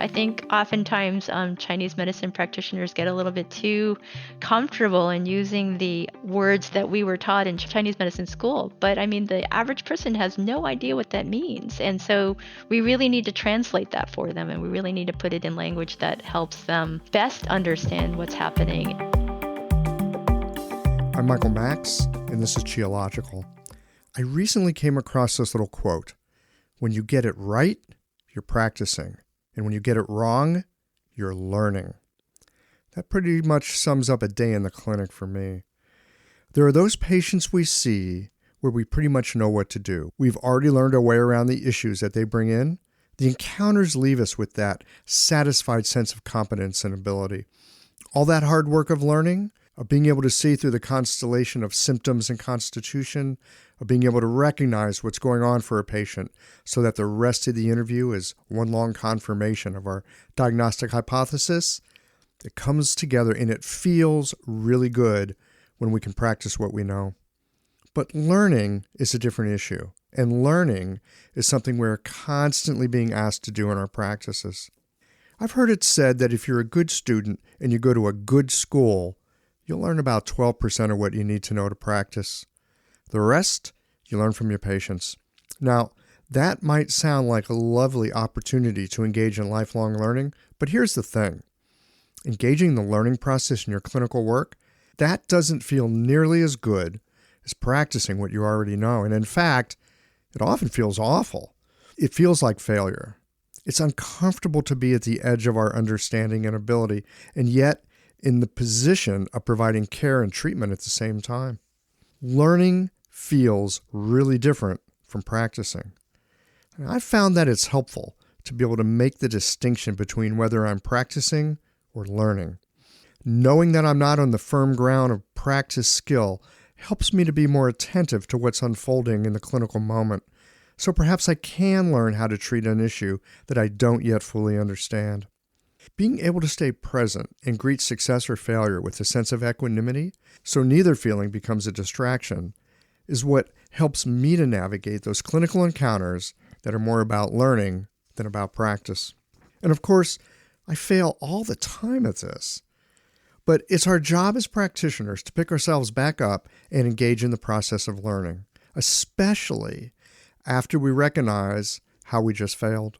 I think oftentimes Chinese medicine practitioners get a little bit too comfortable in using the words that we were taught in Chinese medicine school. But I mean, the average person has no idea what that means. And so we really need to translate that for them, and we really need to put it in language that helps them best understand what's happening. I'm Michael Max, and this is Geological. I recently came across this little quote. When you get it right, you're practicing. And when you get it wrong, you're learning. That pretty much sums up a day in the clinic for me. There are those patients we see where we pretty much know what to do. We've already learned our way around the issues that they bring in. The encounters leave us with that satisfied sense of competence and ability. All that hard work of learning, of being able to see through the constellation of symptoms and constitution, of being able to recognize what's going on for a patient so that the rest of the interview is one long confirmation of our diagnostic hypothesis, it comes together and it feels really good when we can practice what we know. But learning is a different issue, and learning is something we're constantly being asked to do in our practices. I've heard it said that if you're a good student and you go to a good school, you'll learn about 12% of what you need to know to practice. The rest, you learn from your patients. Now, that might sound like a lovely opportunity to engage in lifelong learning, but here's the thing. Engaging the learning process in your clinical work, that doesn't feel nearly as good as practicing what you already know. And in fact, it often feels awful. It feels like failure. It's uncomfortable to be at the edge of our understanding and ability, and yet in the position of providing care and treatment at the same time. Learning feels really different from practicing. And I've found that it's helpful to be able to make the distinction between whether I'm practicing or learning. Knowing that I'm not on the firm ground of practice skill helps me to be more attentive to what's unfolding in the clinical moment. So perhaps I can learn how to treat an issue that I don't yet fully understand. Being able to stay present and greet success or failure with a sense of equanimity, so neither feeling becomes a distraction, is what helps me to navigate those clinical encounters that are more about learning than about practice. And of course, I fail all the time at this. But it's our job as practitioners to pick ourselves back up and engage in the process of learning, especially after we recognize how we just failed.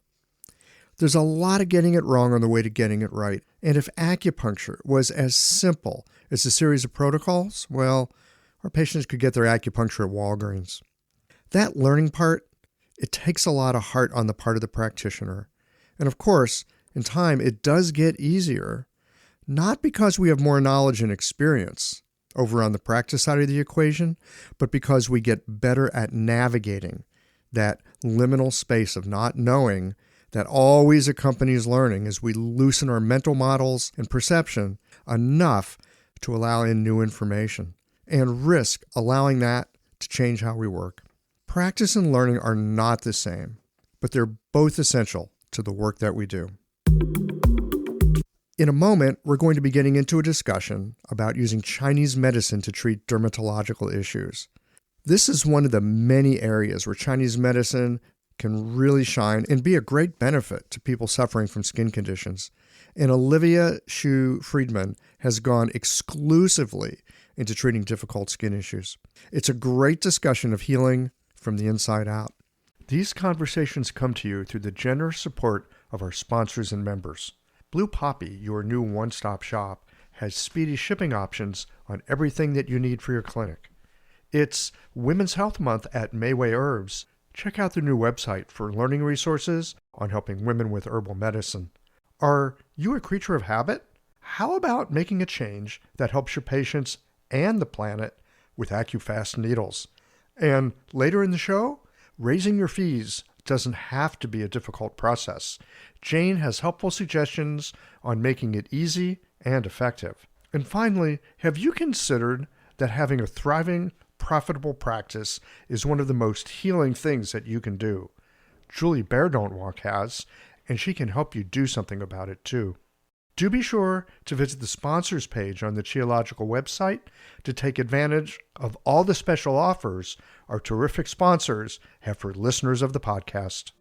There's a lot of getting it wrong on the way to getting it right. And if acupuncture was as simple as a series of protocols, well, our patients could get their acupuncture at Walgreens. That learning part, it takes a lot of heart on the part of the practitioner. And of course, in time, it does get easier, not because we have more knowledge and experience over on the practice side of the equation, but because we get better at navigating that liminal space of not knowing that always accompanies learning as we loosen our mental models and perception enough to allow in new information and risk allowing that to change how we work. Practice and learning are not the same, but they're both essential to the work that we do. In a moment, we're going to be getting into a discussion about using Chinese medicine to treat dermatological issues. This is one of the many areas where Chinese medicine can really shine and be a great benefit to people suffering from skin conditions. And Olivia Hsu Friedman has gone exclusively into treating difficult skin issues. It's a great discussion of healing from the inside out. These conversations come to you through the generous support of our sponsors and members. Blue Poppy, your new one-stop shop, has speedy shipping options on everything that you need for your clinic. It's Women's Health Month at Mayway Herbs. Check out their new website for learning resources on helping women with herbal medicine. Are you a creature of habit? How about making a change that helps your patients and the planet with AccuFast needles? And later in the show, raising your fees doesn't have to be a difficult process. Jane has helpful suggestions on making it easy and effective. And finally, have you considered that having a thriving, profitable practice is one of the most healing things that you can do? Julie Bear Don't Walk has, and she can help you do something about it too. Do be sure to visit the sponsors page on the Geological website to take advantage of all the special offers our terrific sponsors have for listeners of the podcast.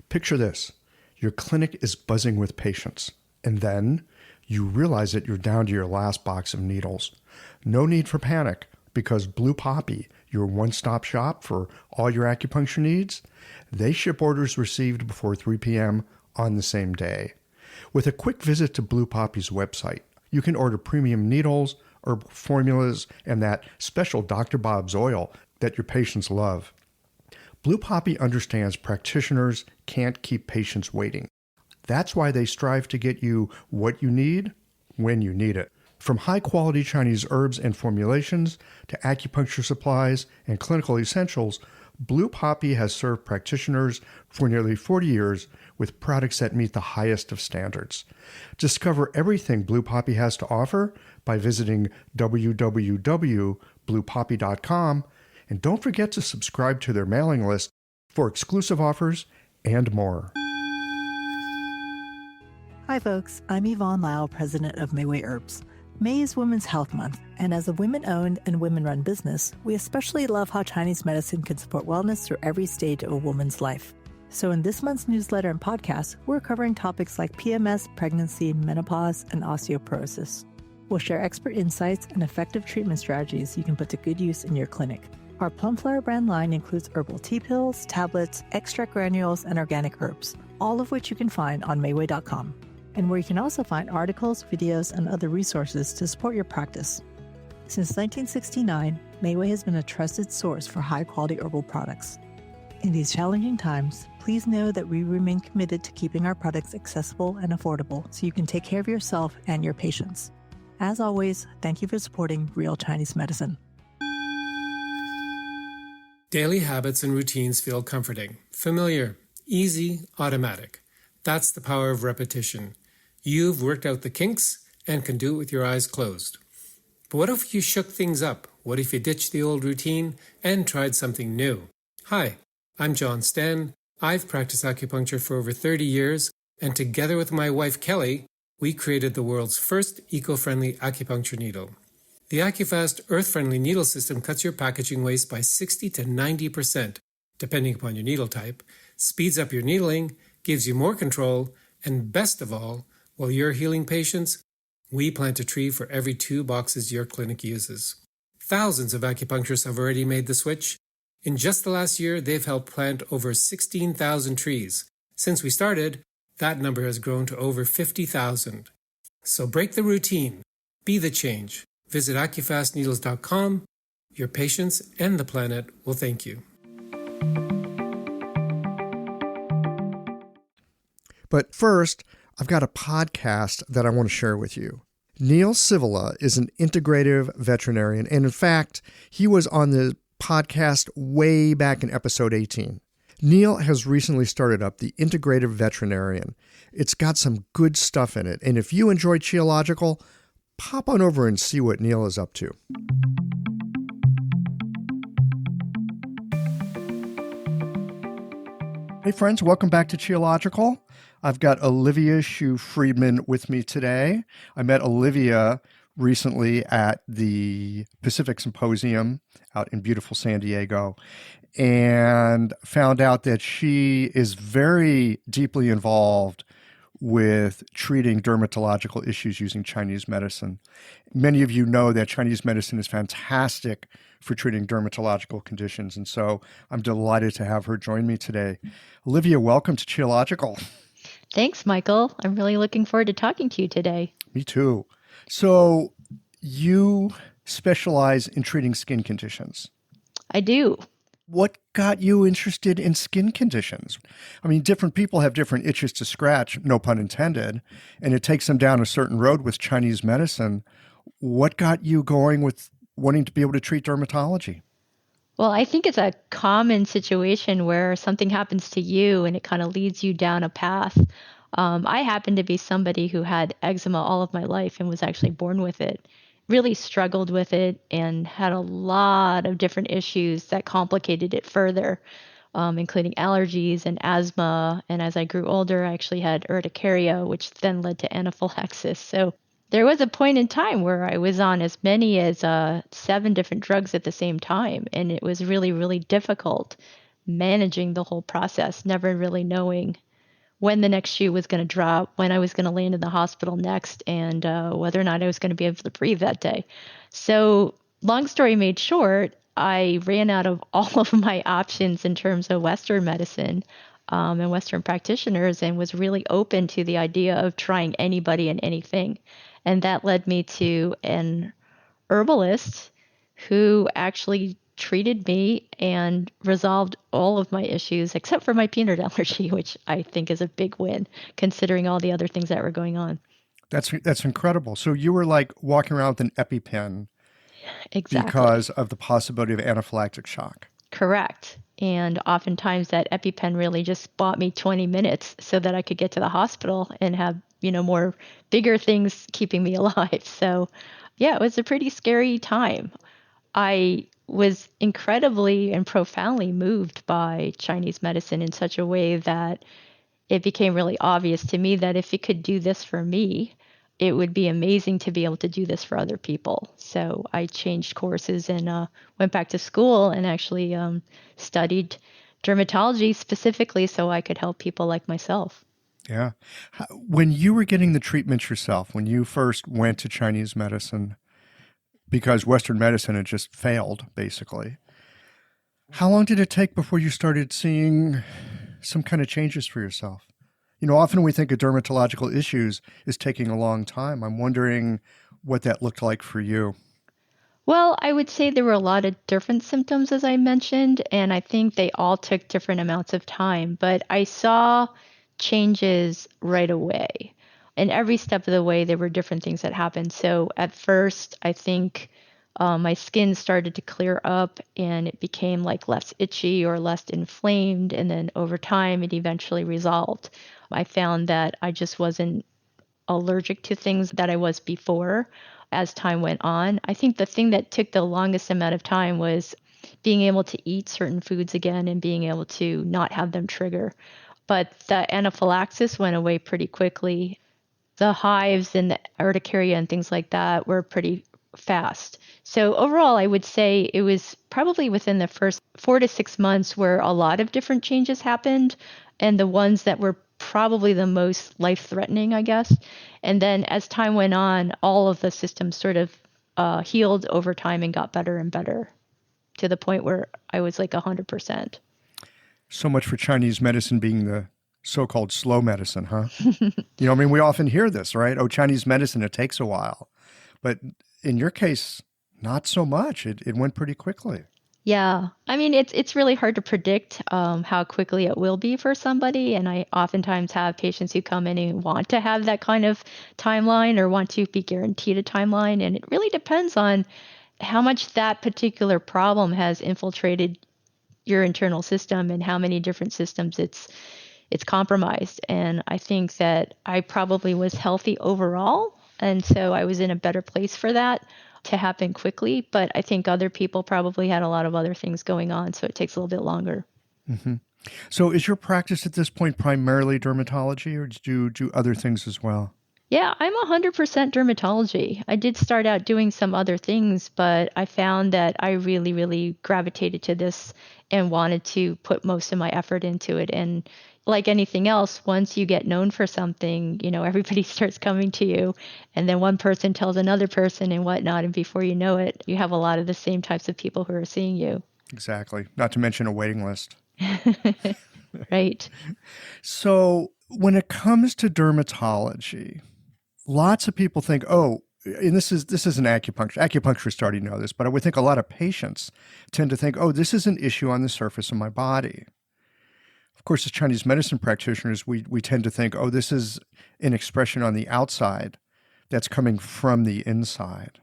Picture this. Your clinic is buzzing with patients. And then you realize that you're down to your last box of needles. No need for panic, because Blue Poppy, your one-stop shop for all your acupuncture needs, they ship orders received before 3 p.m. on the same day. With a quick visit to Blue Poppy's website, you can order premium needles, herbal formulas, and that special Dr. Bob's oil that your patients love. Blue Poppy understands practitioners can't keep patients waiting. That's why they strive to get you what you need when you need it. From high-quality Chinese herbs and formulations to acupuncture supplies and clinical essentials, Blue Poppy has served practitioners for nearly 40 years with products that meet the highest of standards. Discover everything Blue Poppy has to offer by visiting www.bluepoppy.com, and don't forget to subscribe to their mailing list for exclusive offers and more. Hi folks, I'm Yvonne Lau, president of Mayway Herbs. May is Women's Health Month, and as a women-owned and women-run business, we especially love how Chinese medicine can support wellness through every stage of a woman's life. So in this month's newsletter and podcast, we're covering topics like PMS, pregnancy, menopause, and osteoporosis. We'll share expert insights and effective treatment strategies you can put to good use in your clinic. Our Plumflower brand line includes herbal tea pills, tablets, extract granules, and organic herbs, all of which you can find on Mayway.com, and where you can also find articles, videos, and other resources to support your practice. Since 1969, Mayway has been a trusted source for high-quality herbal products. In these challenging times, please know that we remain committed to keeping our products accessible and affordable so you can take care of yourself and your patients. As always, thank you for supporting Real Chinese Medicine. Daily habits and routines feel comforting, familiar, easy, automatic. That's the power of repetition. You've worked out the kinks and can do it with your eyes closed. But what if you shook things up? What if you ditched the old routine and tried something new? Hi, I'm John Sten. I've practiced acupuncture for over 30 years, and together with my wife Kelly, we created the world's first eco-friendly acupuncture needle. The AcuFast earth-friendly needle system cuts your packaging waste by 60 to 90%, depending upon your needle type, speeds up your needling, gives you more control, and best of all, while you're healing patients, we plant a tree for every 2 boxes your clinic uses. Thousands of acupuncturists have already made the switch. In just the last year, they've helped plant over 16,000 trees. Since we started, that number has grown to over 50,000. So break the routine. Be the change. Visit acufastneedles.com. Your patients and the planet will thank you. But first, I've got a podcast that I want to share with you. Neil Civila is an integrative veterinarian, and in fact, he was on the podcast way back in episode 18. Neil has recently started up the Integrative Veterinarian. It's got some good stuff in it, and if you enjoy Qiological, pop on over and see what Neil is up to. Hey friends, welcome back to Qiological. I've got Olivia Hsu Friedman with me today. I met Olivia recently at the Pacific Symposium out in beautiful San Diego and found out that she is very deeply involved with treating dermatological issues using Chinese medicine. Many of you know that Chinese medicine is fantastic for treating dermatological conditions, and so I'm delighted to have her join me today. Olivia, welcome to Qiological. Thanks, Michael. I'm really looking forward to talking to you today. Me too. So you specialize in treating skin conditions. I do. What got you interested in skin conditions? I mean, different people have different itches to scratch, no pun intended, and it takes them down a certain road with Chinese medicine. What got you going with wanting to be able to treat dermatology? Well, I think it's a common situation where something happens to you and it kind of leads you down a path. I happen to be somebody who had eczema all of my life and was actually born with it. Really struggled with it and had a lot of different issues that complicated it further, including allergies and asthma. And as I grew older, I actually had urticaria, which then led to anaphylaxis. So there was a point in time where I was on as many as 7 different drugs at the same time. And it was really, really difficult managing the whole process, never really knowing when the next shoe was going to drop, when I was going to land in the hospital next, and whether or not I was going to be able to breathe that day. So, long story made short, I ran out of all of my options in terms of Western medicine and Western practitioners, and was really open to the idea of trying anybody and anything. And that led me to an herbalist who actually treated me and resolved all of my issues except for my peanut allergy, which I think is a big win considering all the other things that were going on. That's incredible. So you were like walking around with an EpiPen Exactly. because of the possibility of anaphylactic shock. Correct. And oftentimes that EpiPen really just bought me 20 minutes so that I could get to the hospital and have, more bigger things keeping me alive. So, yeah, it was a pretty scary time. I was incredibly and profoundly moved by Chinese medicine in such a way that it became really obvious to me that if it could do this for me, it would be amazing to be able to do this for other people. So I changed courses and went back to school and actually studied dermatology specifically so I could help people like myself. Yeah. When you were getting the treatment yourself, when you first went to Chinese medicine, because Western medicine had just failed, basically, how long did it take before you started seeing some kind of changes for yourself? Often we think of dermatological issues as taking a long time. I'm wondering what that looked like for you. Well, I would say there were a lot of different symptoms, as I mentioned, and I think they all took different amounts of time, but I saw changes right away. And every step of the way, there were different things that happened. So at first, I think my skin started to clear up and it became like less itchy or less inflamed. And then over time, it eventually resolved. I found that I just wasn't allergic to things that I was before as time went on. I think the thing that took the longest amount of time was being able to eat certain foods again and being able to not have them trigger. But the anaphylaxis went away pretty quickly. The hives and the urticaria and things like that were pretty fast. So overall, I would say it was probably within the first 4 to 6 months where a lot of different changes happened, and the ones that were probably the most life-threatening, I guess. And then as time went on, all of the systems sort of healed over time and got better and better to the point where I was like 100%. So much for Chinese medicine being the so-called slow medicine, huh? We often hear this, right? Oh, Chinese medicine, it takes a while. But in your case, not so much. It went pretty quickly. Yeah, I mean it's really hard to predict how quickly it will be for somebody, and I oftentimes have patients who come in and want to have that kind of timeline or want to be guaranteed a timeline, and it really depends on how much that particular problem has infiltrated your internal system and how many different systems it's compromised. And I think that I probably was healthy overall. And so I was in a better place for that to happen quickly. But I think other people probably had a lot of other things going on. So it takes a little bit longer. Mm-hmm. So is your practice at this point primarily dermatology, or do you do other things as well? Yeah, I'm 100% dermatology. I did start out doing some other things, but I found that I really, really gravitated to this and wanted to put most of my effort into it. And like anything else, once you get known for something, everybody starts coming to you, and then one person tells another person and whatnot. And before you know it, you have a lot of the same types of people who are seeing you. Exactly. Not to mention a waiting list. Right. So when it comes to dermatology, lots of people think, oh, and this isn't acupuncture. Acupuncturists already know this, but I would think a lot of patients tend to think, oh, this is an issue on the surface of my body. Of course, as Chinese medicine practitioners, we tend to think, oh, this is an expression on the outside that's coming from the inside.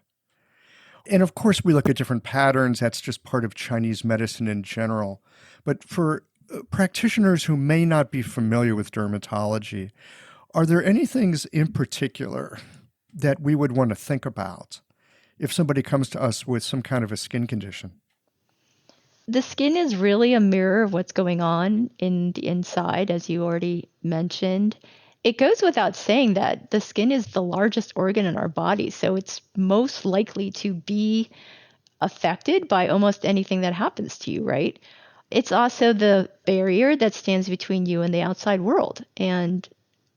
And of course, we look at different patterns. That's just part of Chinese medicine in general. But for practitioners who may not be familiar with dermatology, are there any things in particular that we would want to think about if somebody comes to us with some kind of a skin condition? The skin is really a mirror of what's going on in the inside, as you already mentioned. It goes without saying that the skin is the largest organ in our body, so it's most likely to be affected by almost anything that happens to you, right? It's also the barrier that stands between you and the outside world. And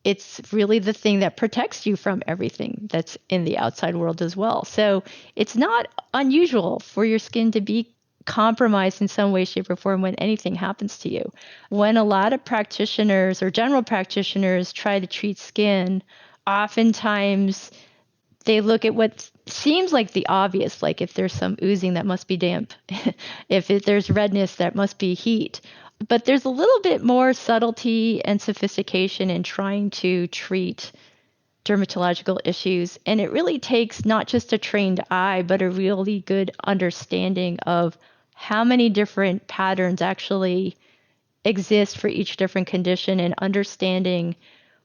it's really the thing that protects you from everything that's in the outside world as well. So it's not unusual for your skin to be compromised in some way, shape, or form when anything happens to you. When a lot of practitioners or general practitioners try to treat skin, oftentimes they look at what seems like the obvious, like if there's some oozing, that must be damp. There's redness, that must be heat. But there's a little bit more subtlety and sophistication in trying to treat dermatological issues. And it really takes not just a trained eye, but a really good understanding of how many different patterns actually exist for each different condition, and understanding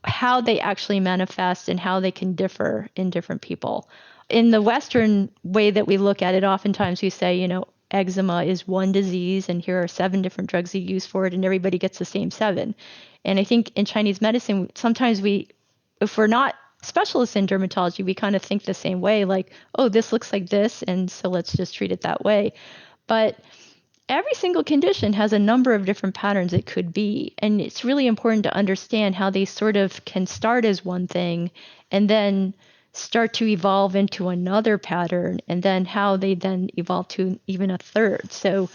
how they actually manifest and how they can differ in different people. In the Western way that we look at it, oftentimes we say, eczema is one disease and here are 7 different drugs you use for it, and everybody gets the same 7. And I think in Chinese medicine, sometimes if we're not specialists in dermatology, we kind of think the same way, like, oh, this looks like this, and so let's just treat it that way. But every single condition has a number of different patterns it could be. And it's really important to understand how they sort of can start as one thing and then start to evolve into another pattern, and then how they then evolve to even a third. So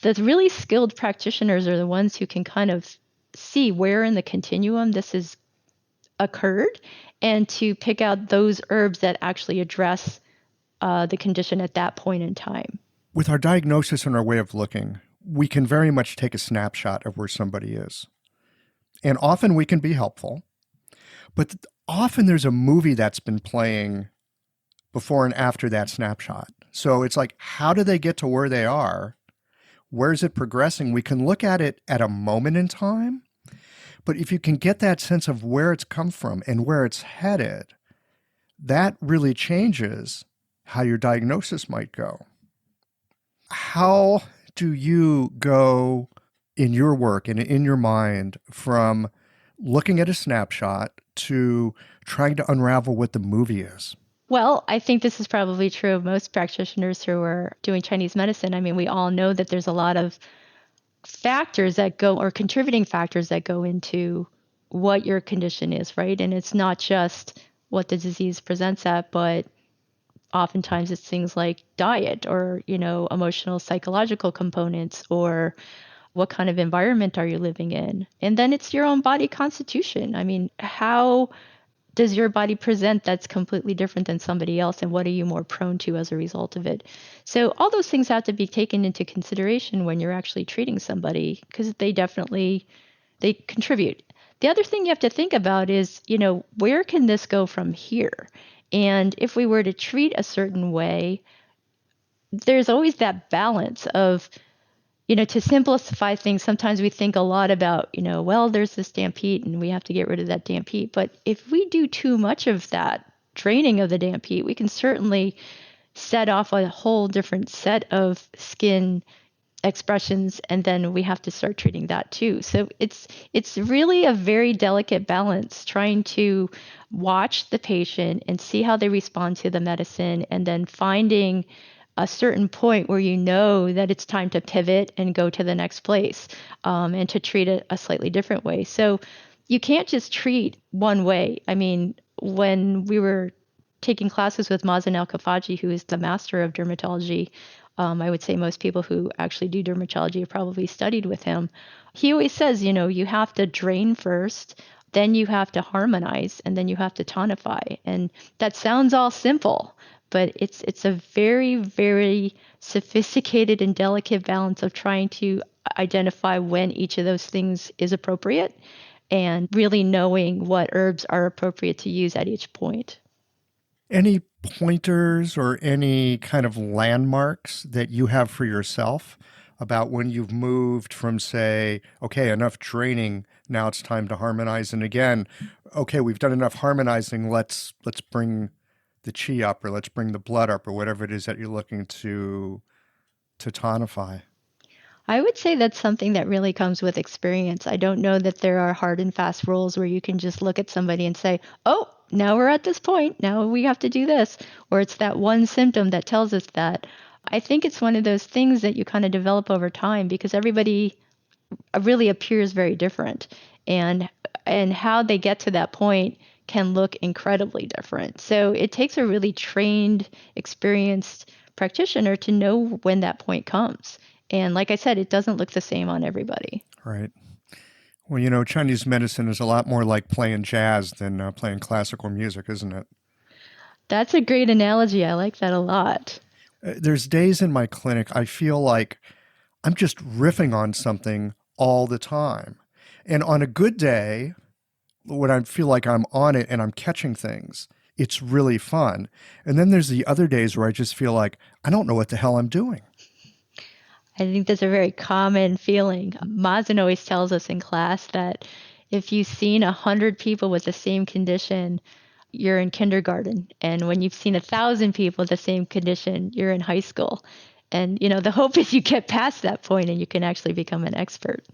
the really skilled practitioners are the ones who can kind of see where in the continuum this has occurred, and to pick out those herbs that actually address the condition at that point in time. With our diagnosis and our way of looking, we can very much take a snapshot of where somebody is. And often we can be helpful, but often there's a movie that's been playing before and after that snapshot. So it's like, how do they get to where they are? Where is it progressing? We can look at it at a moment in time, but if you can get that sense of where it's come from and where it's headed, that really changes how your diagnosis might go. How do you go in your work and in your mind from looking at a snapshot to trying to unravel what the movie is? Well, I think this is probably true of most practitioners who are doing Chinese medicine. I mean, we all know that there's a lot of factors that go, or contributing factors that go into what your condition is, right? And it's not just what the disease presents at, but oftentimes it's things like diet, or, emotional, psychological components, or what kind of environment are you living in? And then it's your own body constitution. I mean, how does your body present that's completely different than somebody else, and what are you more prone to as a result of it? So all those things have to be taken into consideration when you're actually treating somebody, because they contribute. The other thing you have to think about is, where can this go from here? And if we were to treat a certain way, there's always that balance of, to simplify things, sometimes we think a lot about, well, there's this damp heat and we have to get rid of that damp heat. But if we do too much of that draining of the damp heat, we can certainly set off a whole different set of skin expressions, and then we have to start treating that too. So it's really a very delicate balance, trying to watch the patient and see how they respond to the medicine, and then finding a certain point where that it's time to pivot and go to the next place, and to treat it a slightly different way. So you can't just treat one way. I mean, when we were taking classes with Mazen Al-Kafaji, who is the master of dermatology, I would say most people who actually do dermatology have probably studied with him. He always says, you have to drain first, then you have to harmonize, and then you have to tonify. And that sounds all simple, but it's a very, very sophisticated and delicate balance of trying to identify when each of those things is appropriate, and really knowing what herbs are appropriate to use at each point. Any pointers or any kind of landmarks that you have for yourself about when you've moved from, say, okay, enough training, now it's time to harmonize, and again, okay, we've done enough harmonizing, let's bring the chi up, or let's bring the blood up, or whatever it is that you're looking to tonify? I would say that's something that really comes with experience. I don't know that there are hard and fast rules where you can just look at somebody and say, oh, now we're at this point, now we have to do this, or it's that one symptom that tells us that. I think it's one of those things that you kind of develop over time because everybody really appears very different. And how they get to that point can look incredibly different. So it takes a really trained, experienced practitioner to know when that point comes. And like I said, it doesn't look the same on everybody. Right. Well, Chinese medicine is a lot more like playing jazz than playing classical music, isn't it? That's a great analogy. I like that a lot. There's days in my clinic I feel like I'm just riffing on something all the time. And on a good day, when I feel like I'm on it and I'm catching things, it's really fun. And then there's the other days where I just feel like I don't know what the hell I'm doing. I think that's a very common feeling. Mazen always tells us in class that if you've seen 100 people with the same condition, you're in kindergarten. And when you've seen 1,000 people with the same condition, you're in high school. And, the hope is you get past that point and you can actually become an expert.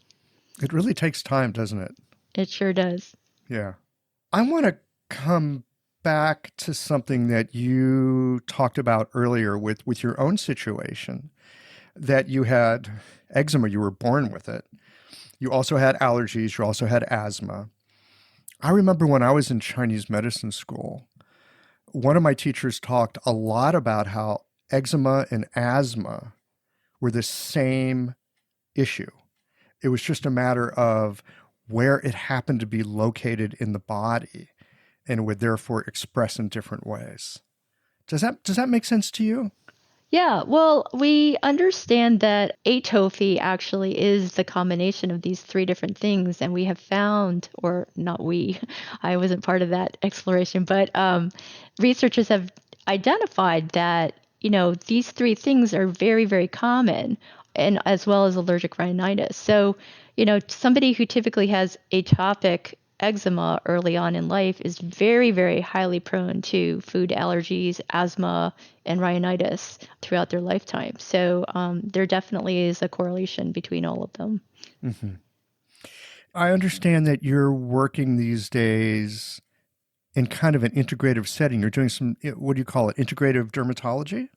It really takes time, doesn't it? It sure does. Yeah. I want to come back to something that you talked about earlier with your own situation, that you had eczema, you were born with it. You also had allergies, you also had asthma. I remember when I was in Chinese medicine school, one of my teachers talked a lot about how eczema and asthma were the same issue. It was just a matter of where it happened to be located in the body and would therefore express in different ways. Does that make sense to you? Yeah, well, we understand that atophy actually is the combination of these three different things. And we have found, or not we, I wasn't part of that exploration, but researchers have identified that, these three things are very, very common, and as well as allergic rhinitis. So, somebody who typically has atopic eczema early on in life is very, very highly prone to food allergies, asthma, and rhinitis throughout their lifetime. So there definitely is a correlation between all of them. Mm-hmm. I understand that you're working these days in kind of an integrative setting. You're doing some, what do you call it, integrative dermatology?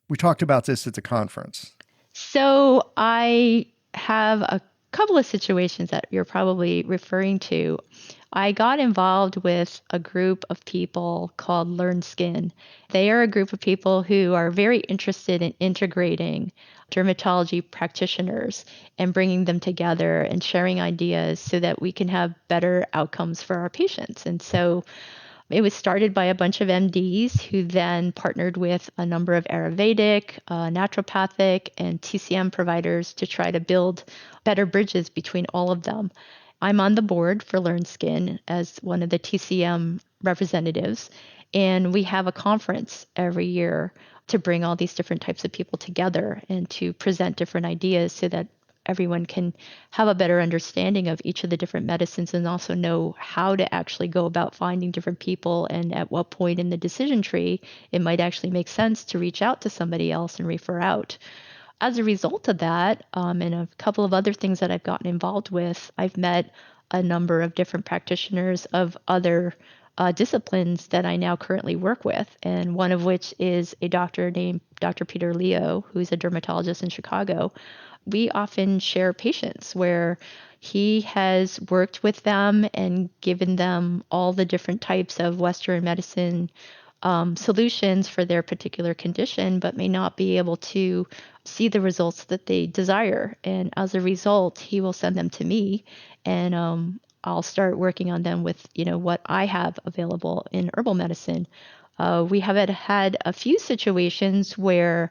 We talked about this at the conference. So I have a couple of situations that you're probably referring to. I got involved with a group of people called Learn Skin. They are a group of people who are very interested in integrating dermatology practitioners and bringing them together and sharing ideas so that we can have better outcomes for our patients. And so it was started by a bunch of MDs who then partnered with a number of Ayurvedic, naturopathic, and TCM providers to try to build better bridges between all of them. I'm on the board for Learn Skin as one of the TCM representatives, and we have a conference every year to bring all these different types of people together and to present different ideas so that everyone can have a better understanding of each of the different medicines and also know how to actually go about finding different people and at what point in the decision tree it might actually make sense to reach out to somebody else and refer out. As a result of that, and a couple of other things that I've gotten involved with, I've met a number of different practitioners of other disciplines that I now currently work with, and one of which is a doctor named Dr. Peter Leo, who's a dermatologist in Chicago. We often share patients where he has worked with them and given them all the different types of Western medicine solutions for their particular condition, but may not be able to see the results that they desire. And as a result, he will send them to me, and I'll start working on them with what I have available in herbal medicine. We have had a few situations where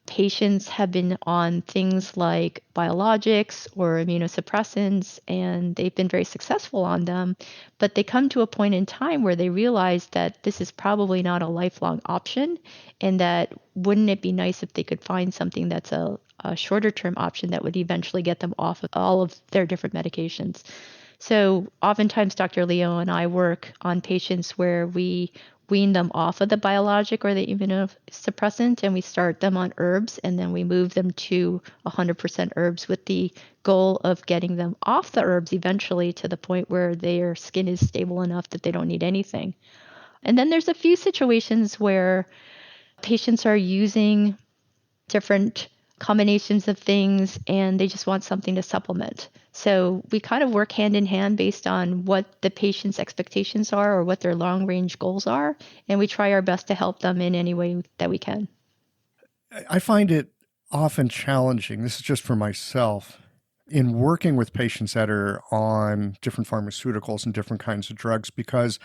patients have been on things like biologics or immunosuppressants, and they've been very successful on them. But they come to a point in time where they realize that this is probably not a lifelong option, and that wouldn't it be nice if they could find something that's a shorter term option that would eventually get them off of all of their different medications. So oftentimes Dr. Leo and I work on patients where we wean them off of the biologic or the immunosuppressant, and we start them on herbs, and then we move them to 100% herbs with the goal of getting them off the herbs eventually to the point where their skin is stable enough that they don't need anything. And then there's a few situations where patients are using different combinations of things, and they just want something to supplement. So we kind of work hand in hand based on what the patient's expectations are or what their long range goals are, and we try our best to help them in any way that we can. I find it often challenging, this is just for myself, in working with patients that are on different pharmaceuticals and different kinds of drugs because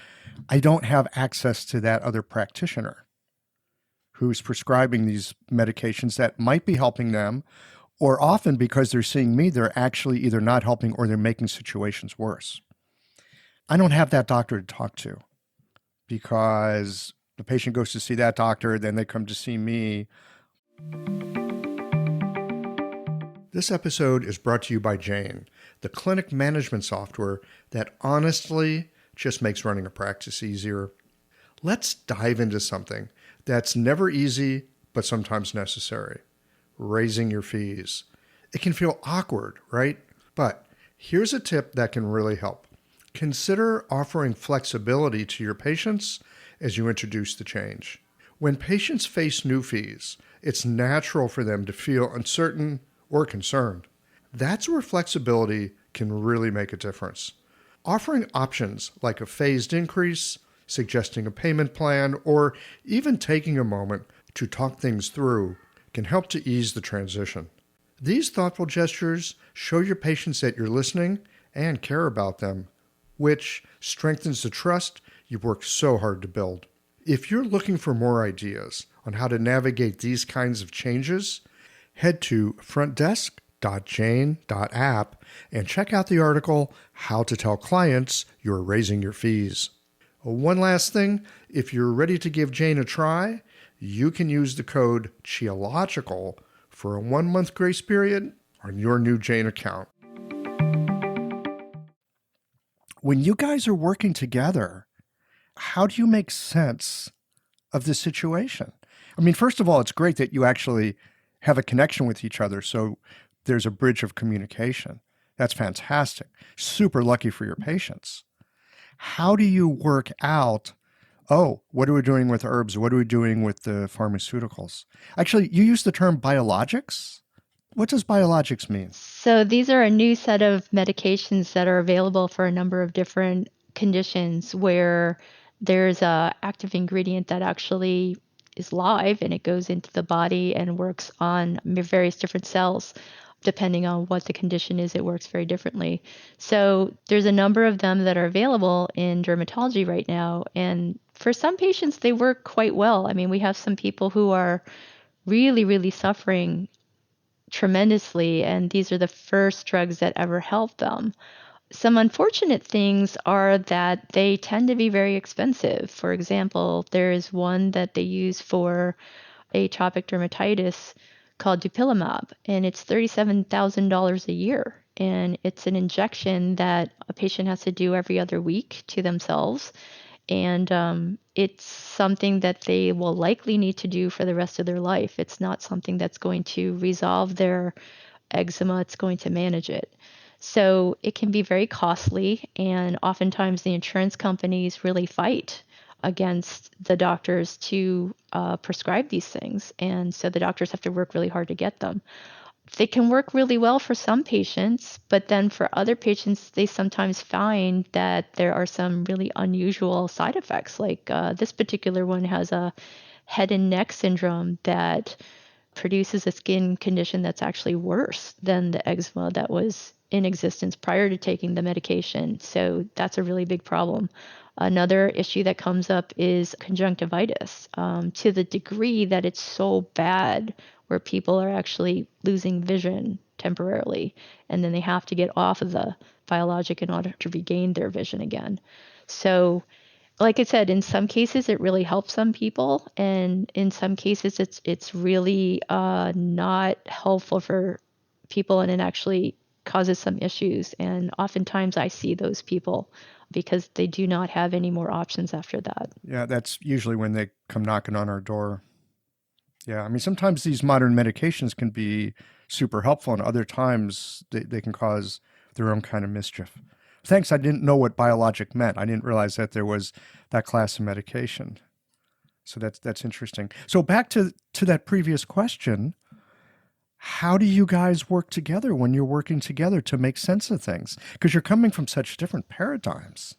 I don't have access to that other practitioner who's prescribing these medications that might be helping them, or often because they're seeing me, they're actually either not helping or they're making situations worse. I don't have that doctor to talk to because the patient goes to see that doctor, then they come to see me. This episode is brought to you by Jane, the clinic management software that honestly just makes running a practice easier. Let's dive into something that's never easy, but sometimes necessary: raising your fees. It can feel awkward, right? But here's a tip that can really help. Consider offering flexibility to your patients as you introduce the change. When patients face new fees, it's natural for them to feel uncertain or concerned. That's where flexibility can really make a difference. Offering options like a phased increase, suggesting a payment plan, or even taking a moment to talk things through can help to ease the transition. These thoughtful gestures show your patients that you're listening and care about them, which strengthens the trust you've worked so hard to build. If you're looking for more ideas on how to navigate these kinds of changes, head to frontdesk.jane.app and check out the article, How to Tell Clients You're Raising Your Fees. One last thing, if you're ready to give Jane a try, you can use the code CHIOLOGICAL for a 1-month grace period on your new Jane account. When you guys are working together, how do you make sense of the situation? I mean, first of all, it's great that you actually have a connection with each other, so there's a bridge of communication. That's fantastic. Super lucky for your patients. How do you work out, what are we doing with herbs? What are we doing with the pharmaceuticals? Actually, you use the term biologics. What does biologics mean? So these are a new set of medications that are available for a number of different conditions where there's a active ingredient that actually is live and it goes into the body and works on various different cells. Depending on what the condition is, it works very differently. So there's a number of them that are available in dermatology right now. And for some patients, they work quite well. I mean, we have some people who are really, really suffering tremendously, and these are the first drugs that ever help them. Some unfortunate things are that they tend to be very expensive. For example, there is one that they use for atopic dermatitis called dupilumab, and it's $37,000 a year. And it's an injection that a patient has to do every other week to themselves. And it's something that they will likely need to do for the rest of their life. It's not something that's going to resolve their eczema, it's going to manage it. So it can be very costly, and oftentimes the insurance companies really fight against the doctors to prescribe these things. And so the doctors have to work really hard to get them. They can work really well for some patients, but then for other patients, they sometimes find that there are some really unusual side effects. Like this particular one has a head and neck syndrome that produces a skin condition that's actually worse than the eczema that was in existence prior to taking the medication. So that's a really big problem. Another issue that comes up is conjunctivitis, to the degree that it's so bad where people are actually losing vision temporarily, and then they have to get off of the biologic in order to regain their vision again. So like I said, in some cases it really helps some people, and in some cases it's really not helpful for people, and it actually causes some issues. And oftentimes I see those people because they do not have any more options after that. Yeah, that's usually when they come knocking on our door. Yeah, I mean, sometimes these modern medications can be super helpful, and other times they can cause their own kind of mischief. Thanks, I didn't know what biologic meant. I didn't realize that there was that class of medication. So that's interesting. So back to that previous question, How do you guys work together when you're working together to make sense of things? Because you're coming from such different paradigms.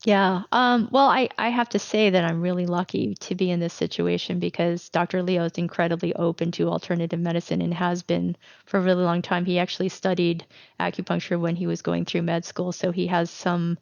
Yeah. Well, I have to say that I'm really lucky to be in this situation because Dr. Leo is incredibly open to alternative medicine and has been for a really long time. He actually studied acupuncture when he was going through med school, so he has some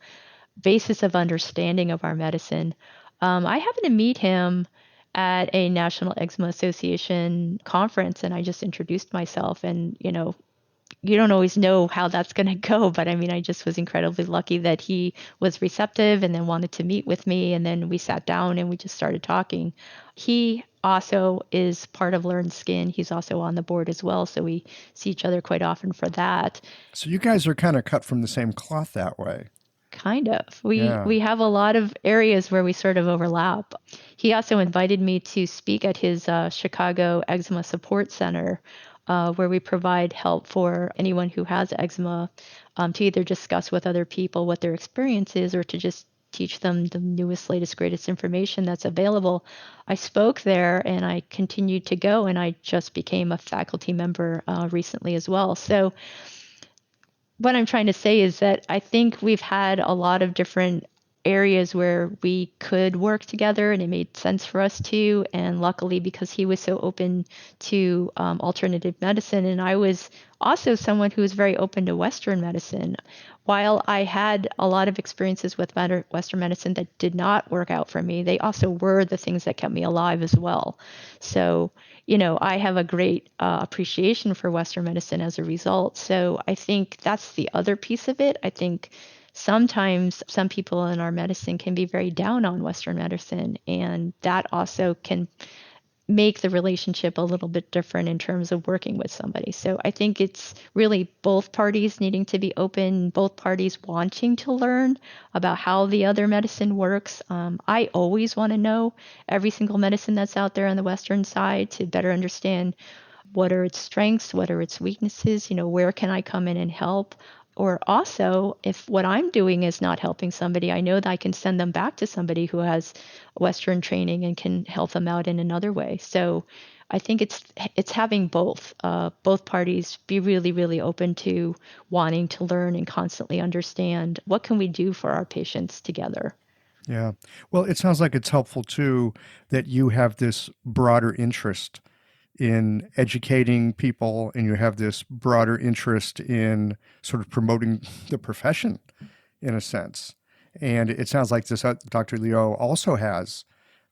basis of understanding of our medicine. I happened to meet him at a National Eczema Association conference, and I just introduced myself. And you don't always know how that's going to go, but I mean, I just was incredibly lucky that he was receptive and then wanted to meet with me. And then we sat down and we just started talking. He also is part of Learn Skin. He's also on the board as well. So we see each other quite often for that. So you guys are kind of cut from the same cloth that way. Kind of. We Yeah. we have a lot of areas where we sort of overlap. He also invited me to speak at his Chicago Eczema Support Center, where we provide help for anyone who has eczema, to either discuss with other people what their experience is or to just teach them the newest, latest, greatest information that's available. I spoke there and I continued to go, and I just became a faculty member recently as well. So what I'm trying to say is that I think we've had a lot of different areas where we could work together and it made sense for us to. And luckily, because he was so open to alternative medicine, and I was also someone who was very open to Western medicine. While I had a lot of experiences with Western medicine that did not work out for me, they also were the things that kept me alive as well. So, I have a great appreciation for Western medicine as a result. So I think that's the other piece of it. I think sometimes some people in our medicine can be very down on Western medicine, and that also can make the relationship a little bit different in terms of working with somebody. So I think it's really both parties needing to be open, both parties wanting to learn about how the other medicine works. I always want to know every single medicine that's out there on the Western side to better understand what are its strengths, what are its weaknesses, where can I come in and help? Or also, if what I'm doing is not helping somebody, I know that I can send them back to somebody who has Western training and can help them out in another way. So I think it's having both parties be really, really open to wanting to learn and constantly understand what can we do for our patients together. Yeah. Well, it sounds like it's helpful too that you have this broader interest in educating people and you have this broader interest in sort of promoting the profession in a sense. And it sounds like this Dr. Leo also has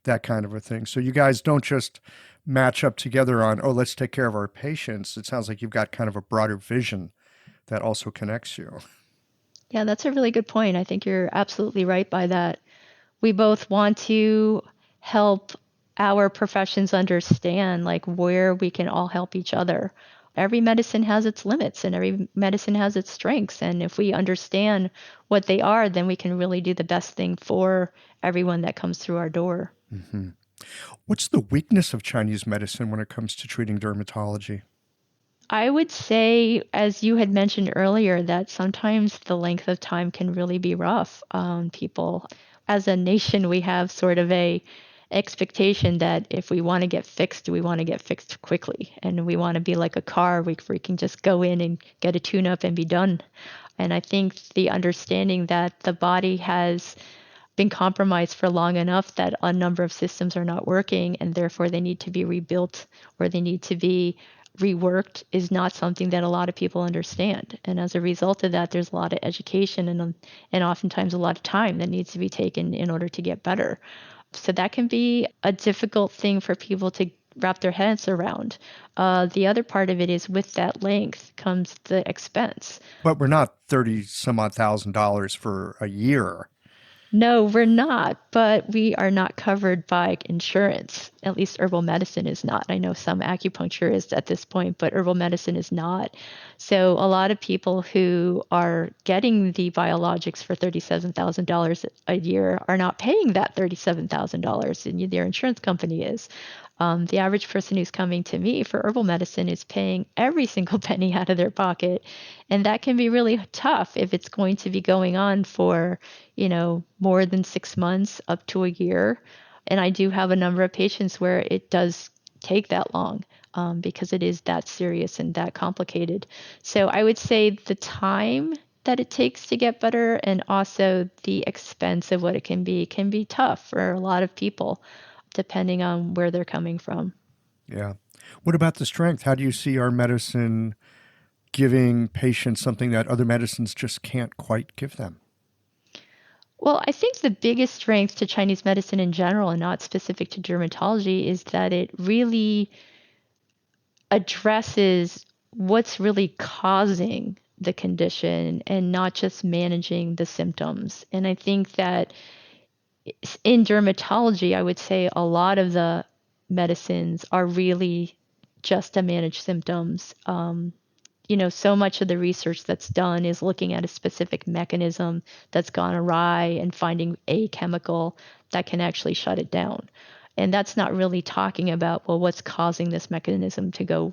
that kind of a thing. So you guys don't just match up together on, oh, let's take care of our patients. It sounds like you've got kind of a broader vision that also connects you. Yeah, that's a really good point. I think you're absolutely right by that. We both want to help our professions understand like where we can all help each other. Every medicine has its limits and every medicine has its strengths. And if we understand what they are, then we can really do the best thing for everyone that comes through our door. Mm-hmm. What's the weakness of Chinese medicine when it comes to treating dermatology? I would say, as you had mentioned earlier, that sometimes the length of time can really be rough on people. As a nation, we have sort of a expectation that if we want to get fixed, we want to get fixed quickly. And we want to be like a car where we can just go in and get a tune up and be done. And I think the understanding that the body has been compromised for long enough that a number of systems are not working and therefore they need to be rebuilt or they need to be reworked is not something that a lot of people understand. And as a result of that, there's a lot of education and oftentimes a lot of time that needs to be taken in order to get better. So that can be a difficult thing for people to wrap their heads around. The other part of it is with that length comes the expense. But we're not 30 some odd $1,000 for a year. No, we're not, but we are not covered by insurance. At least herbal medicine is not. I know some acupuncture is at this point, but herbal medicine is not. So a lot of people who are getting the biologics for $37,000 a year are not paying that $37,000, and their insurance company is. The average person who's coming to me for herbal medicine is paying every single penny out of their pocket. And that can be really tough if it's going to be going on for, more than 6 months up to a year. And I do have a number of patients where it does take that long, because it is that serious and that complicated. So I would say the time that it takes to get better and also the expense of what it can be tough for a lot of people, depending on where they're coming from. Yeah. What about the strength? How do you see our medicine giving patients something that other medicines just can't quite give them? Well, I think the biggest strength to Chinese medicine in general, and not specific to dermatology, is that it really addresses what's really causing the condition and not just managing the symptoms. And I think that in dermatology, I would say a lot of the medicines are really just to manage symptoms. So much of the research that's done is looking at a specific mechanism that's gone awry and finding a chemical that can actually shut it down. And that's not really talking about, well, what's causing this mechanism to go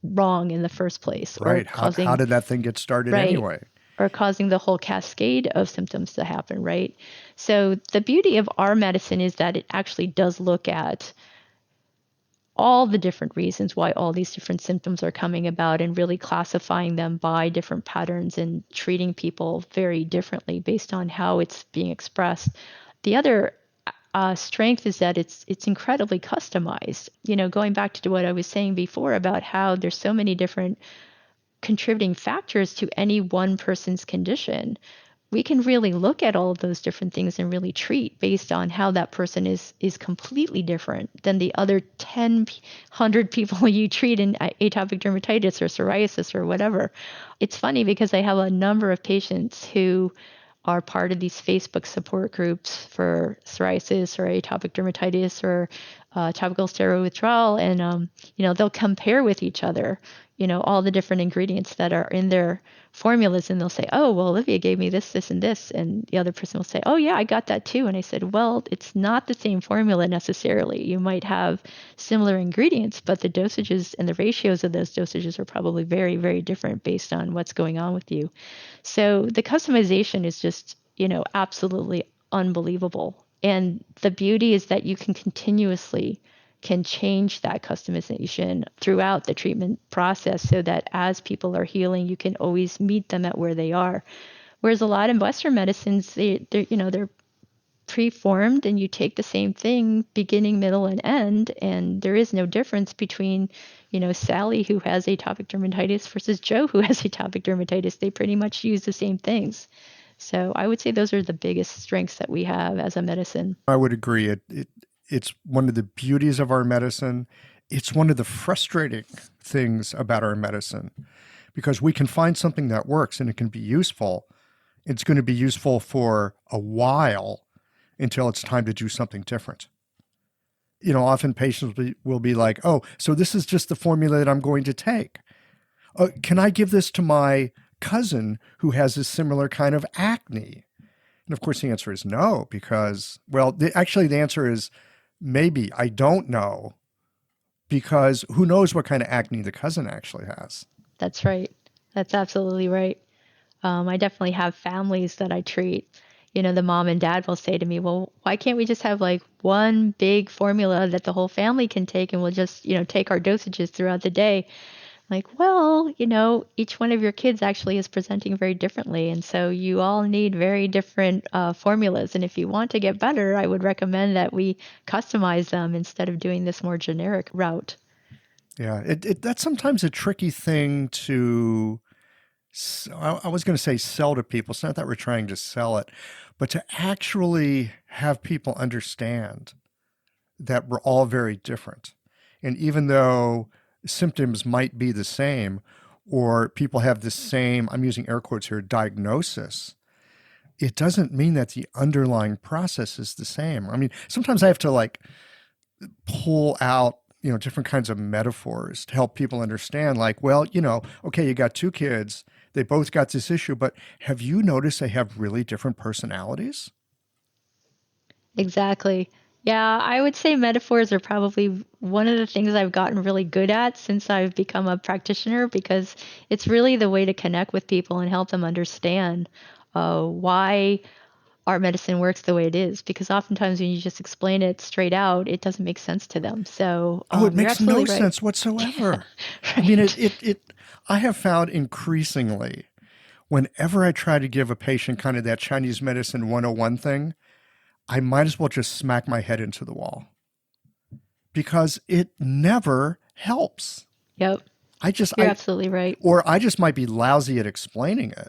wrong in the first place, or Right. How did that thing get started right, anyway? or causing the whole cascade of symptoms to happen, right? So the beauty of our medicine is that it actually does look at all the different reasons why all these different symptoms are coming about and really classifying them by different patterns and treating people very differently based on how it's being expressed. The other strength is that it's incredibly customized. Going back to what I was saying before about how there's so many different contributing factors to any one person's condition, we can really look at all of those different things and really treat based on how that person is completely different than the other 100 people you treat in atopic dermatitis or psoriasis or whatever. It's funny because I have a number of patients who are part of these Facebook support groups for psoriasis or atopic dermatitis or topical steroid withdrawal, and they'll compare with each other, all the different ingredients that are in their formulas, and they'll say, "Oh, well, Olivia gave me this, this, and this," and the other person will say, "Oh, yeah, I got that too." And I said, "Well, it's not the same formula necessarily. You might have similar ingredients, but the dosages and the ratios of those dosages are probably very, very different based on what's going on with you." So the customization is just, absolutely unbelievable. And the beauty is that you can continuously can change that customization throughout the treatment process so that as people are healing, you can always meet them at where they are. Whereas a lot of Western medicines, they're preformed and you take the same thing beginning, middle, and end, and there is no difference between, Sally who has atopic dermatitis versus Joe who has atopic dermatitis. They pretty much use the same things. So I would say those are the biggest strengths that we have as a medicine. I would agree. It's one of the beauties of our medicine. It's one of the frustrating things about our medicine because we can find something that works and it can be useful. It's going to be useful for a while until it's time to do something different. Often patients will be like, "Oh, so this is just the formula that I'm going to take. Can I give this to my cousin who has a similar kind of acne?" And of course, the answer is no, because, well, actually, the answer is maybe. I don't know, because who knows what kind of acne the cousin actually has. That's right. That's absolutely right. I definitely have families that I treat. The mom and dad will say to me, "Well, why can't we just have like one big formula that the whole family can take and we'll just, take our dosages throughout the day?" Like, well, each one of your kids actually is presenting very differently. And so you all need very different formulas. And if you want to get better, I would recommend that we customize them instead of doing this more generic route. Yeah, that's sometimes a tricky thing to, I was going to say sell to people. It's not that we're trying to sell it, but to actually have people understand that we're all very different. And even though symptoms might be the same, or people have the same, I'm using air quotes here, diagnosis, it doesn't mean that the underlying process is the same. I mean, sometimes I have to like pull out, different kinds of metaphors to help people understand, like, well, okay, you got two kids, they both got this issue, but have you noticed they have really different personalities? Exactly. Yeah, I would say metaphors are probably one of the things I've gotten really good at since I've become a practitioner because it's really the way to connect with people and help them understand why our medicine works the way it is, because oftentimes when you just explain it straight out, it doesn't make sense to them. So Oh, it you're makes no absolutely right. sense whatsoever. I mean, Right. I have found increasingly, whenever I try to give a patient kind of that Chinese medicine 101 thing, I might as well just smack my head into the wall because it never helps. Yep. I just, You're absolutely right. or I just might be lousy at explaining it,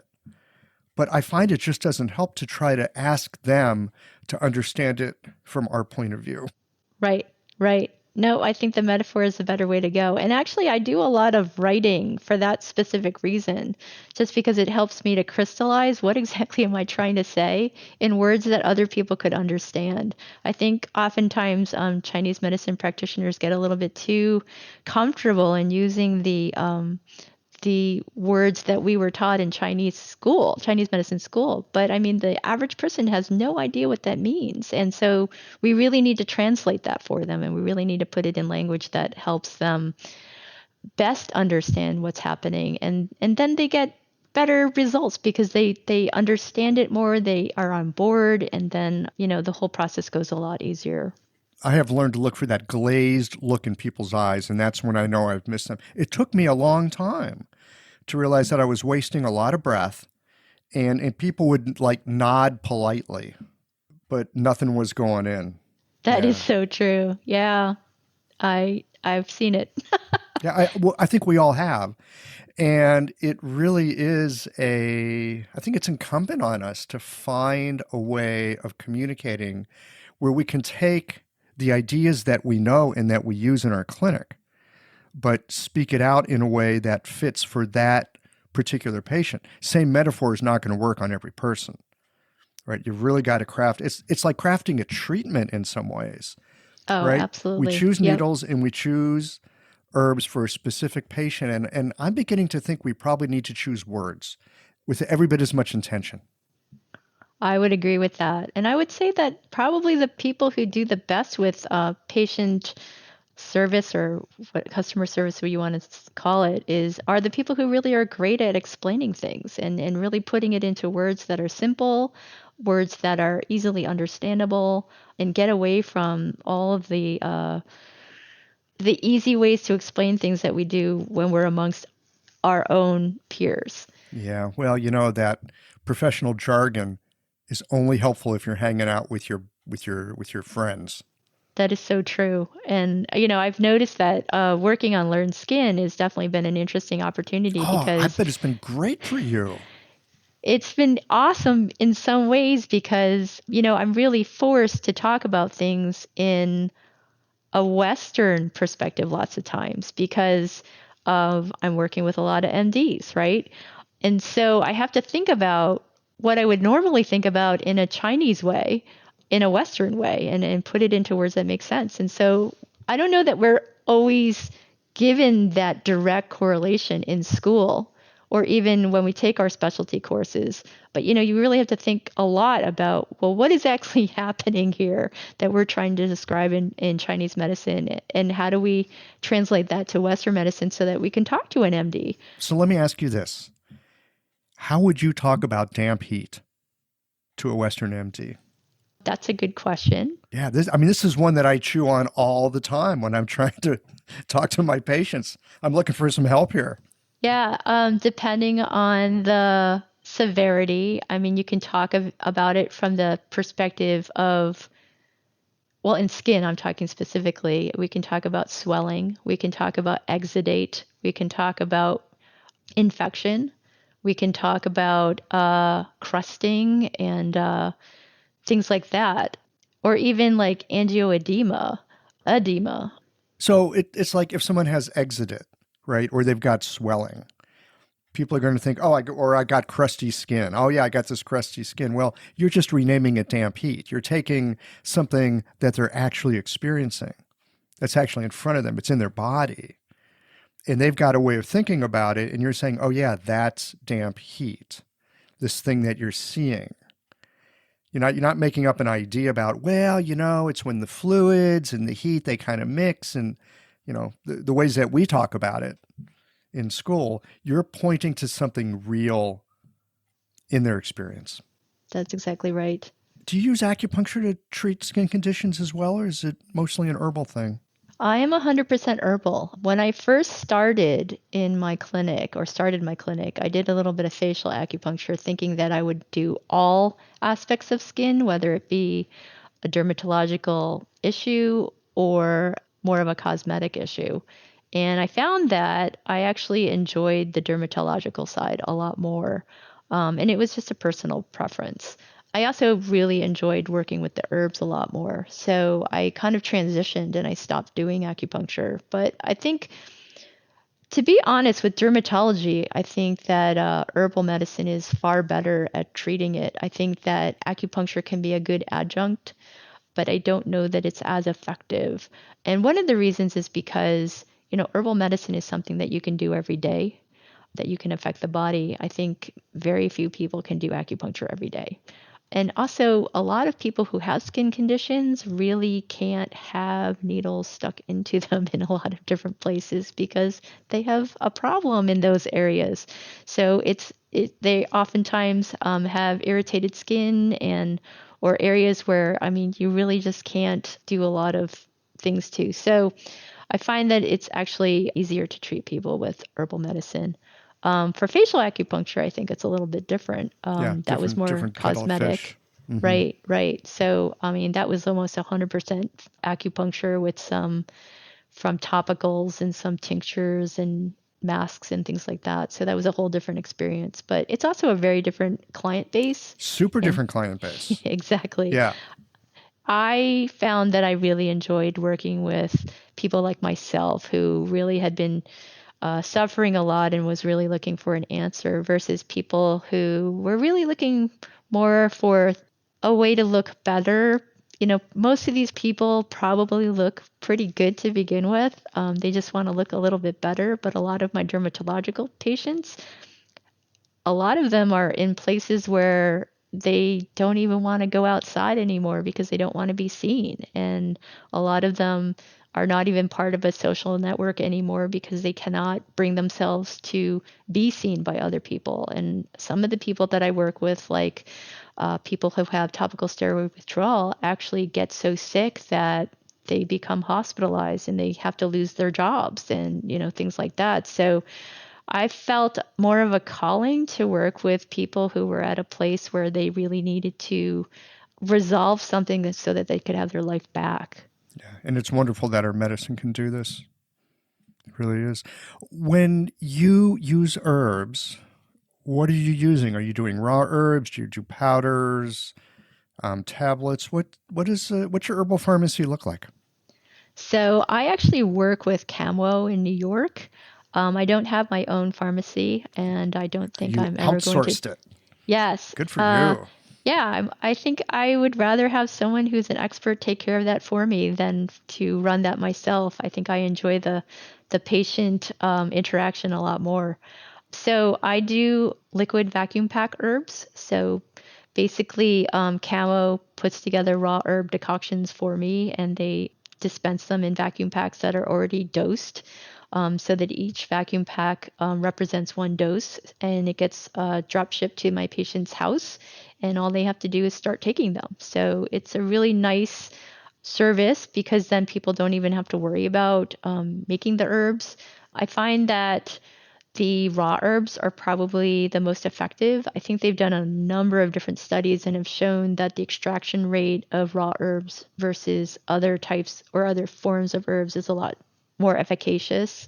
but I find it just doesn't help to try to ask them to understand it from our point of view. Right, right. No, I think the metaphor is a better way to go. And actually, I do a lot of writing for that specific reason, just because it helps me to crystallize what exactly am I trying to say in words that other people could understand. I think oftentimes Chinese medicine practitioners get a little bit too comfortable in using the words that we were taught in Chinese medicine school. But I mean, the average person has no idea what that means. And so we really need to translate that for them. And we really need to put it in language that helps them best understand what's happening. And then they get better results because they understand it more, they are on board, and then, the whole process goes a lot easier. I have learned to look for that glazed look in people's eyes, and that's when I know I've missed them. It took me a long time to realize that I was wasting a lot of breath, and people would like nod politely, but nothing was going in. That is Yeah. so true. Yeah. I've seen it. Yeah, well, I think we all have. And it really is I think it's incumbent on us to find a way of communicating where we can take the ideas that we know and that we use in our clinic, but speak it out in a way that fits for that particular patient. Same metaphor is not going to work on every person, right? You've really got to craft. It's like crafting a treatment in some ways, Oh, right? We absolutely. choose Yep. needles and we choose herbs for a specific patient. And I'm beginning to think we probably need to choose words with every bit as much intention. I would agree with that. And I would say that probably the people who do the best with patient service, or what customer service you want to call it, are the people who really are great at explaining things and really putting it into words that are simple, words that are easily understandable, and get away from all of the easy ways to explain things that we do when we're amongst our own peers. Yeah. Well, that professional jargon is only helpful if you're hanging out with your friends. That is so true. And, I've noticed that working on Learn Skin has definitely been an interesting opportunity Oh, I because bet it's been great for you. it's been awesome in some ways because, I'm really forced to talk about things in a Western perspective lots of times because I'm working with a lot of MDs, right? And so I have to think about what I would normally think about in a Chinese way, in a Western way, and put it into words that make sense. And so I don't know that we're always given that direct correlation in school or even when we take our specialty courses. But you really have to think a lot about, well, what is actually happening here that we're trying to describe in Chinese medicine? And how do we translate that to Western medicine so that we can talk to an MD? So let me ask you this. How would you talk about damp heat to a Western MD? That's a good question. Yeah, this is one that I chew on all the time when I'm trying to talk to my patients. I'm looking for some help here. Yeah, depending on the severity, I mean, you can talk about it from the perspective of, well, in skin, I'm talking specifically. We can talk about swelling. We can talk about exudate. We can talk about infection. We can talk about crusting and things like that, or even like angioedema, edema. So it's like if someone has exudate, right, or they've got swelling, people are going to think, I got crusty skin. Oh yeah, I got this crusty skin. Well, you're just renaming it damp heat. You're taking something that they're actually experiencing, that's actually in front of them. It's in their body, and they've got a way of thinking about it. And you're saying, oh yeah, that's damp heat. This thing that you're seeing. You're not making up an idea about, well, it's when the fluids and the heat, they kind of mix, and the ways that we talk about it in school. You're pointing to something real in their experience. That's exactly right. Do you use acupuncture to treat skin conditions as well, or is it mostly an herbal thing? I am 100% herbal. When I first started in my clinic or started my clinic, I did a little bit of facial acupuncture thinking that I would do all aspects of skin, whether it be a dermatological issue or more of a cosmetic issue. And I found that I actually enjoyed the dermatological side a lot more. And it was just a personal preference. I also really enjoyed working with the herbs a lot more. So I kind of transitioned and I stopped doing acupuncture. But I think, to be honest, with dermatology, I think that herbal medicine is far better at treating it. I think that acupuncture can be a good adjunct, but I don't know that it's as effective. And one of the reasons is because, herbal medicine is something that you can do every day, that you can affect the body. I think very few people can do acupuncture every day. And also, a lot of people who have skin conditions really can't have needles stuck into them in a lot of different places because they have a problem in those areas. So they oftentimes have irritated skin and or areas where, I mean, you really just can't do a lot of things to. So I find that it's actually easier to treat people with herbal medicine. For facial acupuncture, I think it's a little bit different. Yeah, That was more different kettle of cosmetic. fish. Hmm. Right, right. So, I mean, that was almost 100% acupuncture with some from topicals and some tinctures and masks and things like that. So that was a whole different experience. But it's also a very different client base. Super And different client base. exactly. Yeah. I found that I really enjoyed working with people like myself who really had been suffering a lot and was really looking for an answer versus people who were really looking more for a way to look better. Most of these people probably look pretty good to begin with. They just want to look a little bit better. But a lot of my dermatological patients, a lot of them are in places where they don't even want to go outside anymore because they don't want to be seen. And a lot of them are not even part of a social network anymore because they cannot bring themselves to be seen by other people. And some of the people that I work with, like people who have topical steroid withdrawal, actually get so sick that they become hospitalized and they have to lose their jobs and things like that. So I felt more of a calling to work with people who were at a place where they really needed to resolve something so that they could have their life back. Yeah. And it's wonderful that our medicine can do this. It really is. When you use herbs, what are you using? Are you doing raw herbs? Do you do powders, tablets? What's your herbal pharmacy look like? So I actually work with Camo in New York. I don't have my own pharmacy, and I don't think You I'm ever going to. outsourced it. Yes. Good for you. Yeah, I think I would rather have someone who's an expert take care of that for me than to run that myself. I think I enjoy the patient interaction a lot more. So I do liquid vacuum pack herbs. So basically, Camo puts together raw herb decoctions for me, and they dispense them in vacuum packs that are already dosed. So that each vacuum pack represents one dose, and it gets drop shipped to my patient's house, and all they have to do is start taking them. So it's a really nice service because then people don't even have to worry about making the herbs. I find that the raw herbs are probably the most effective. I think they've done a number of different studies and have shown that the extraction rate of raw herbs versus other types or other forms of herbs is a lot more efficacious.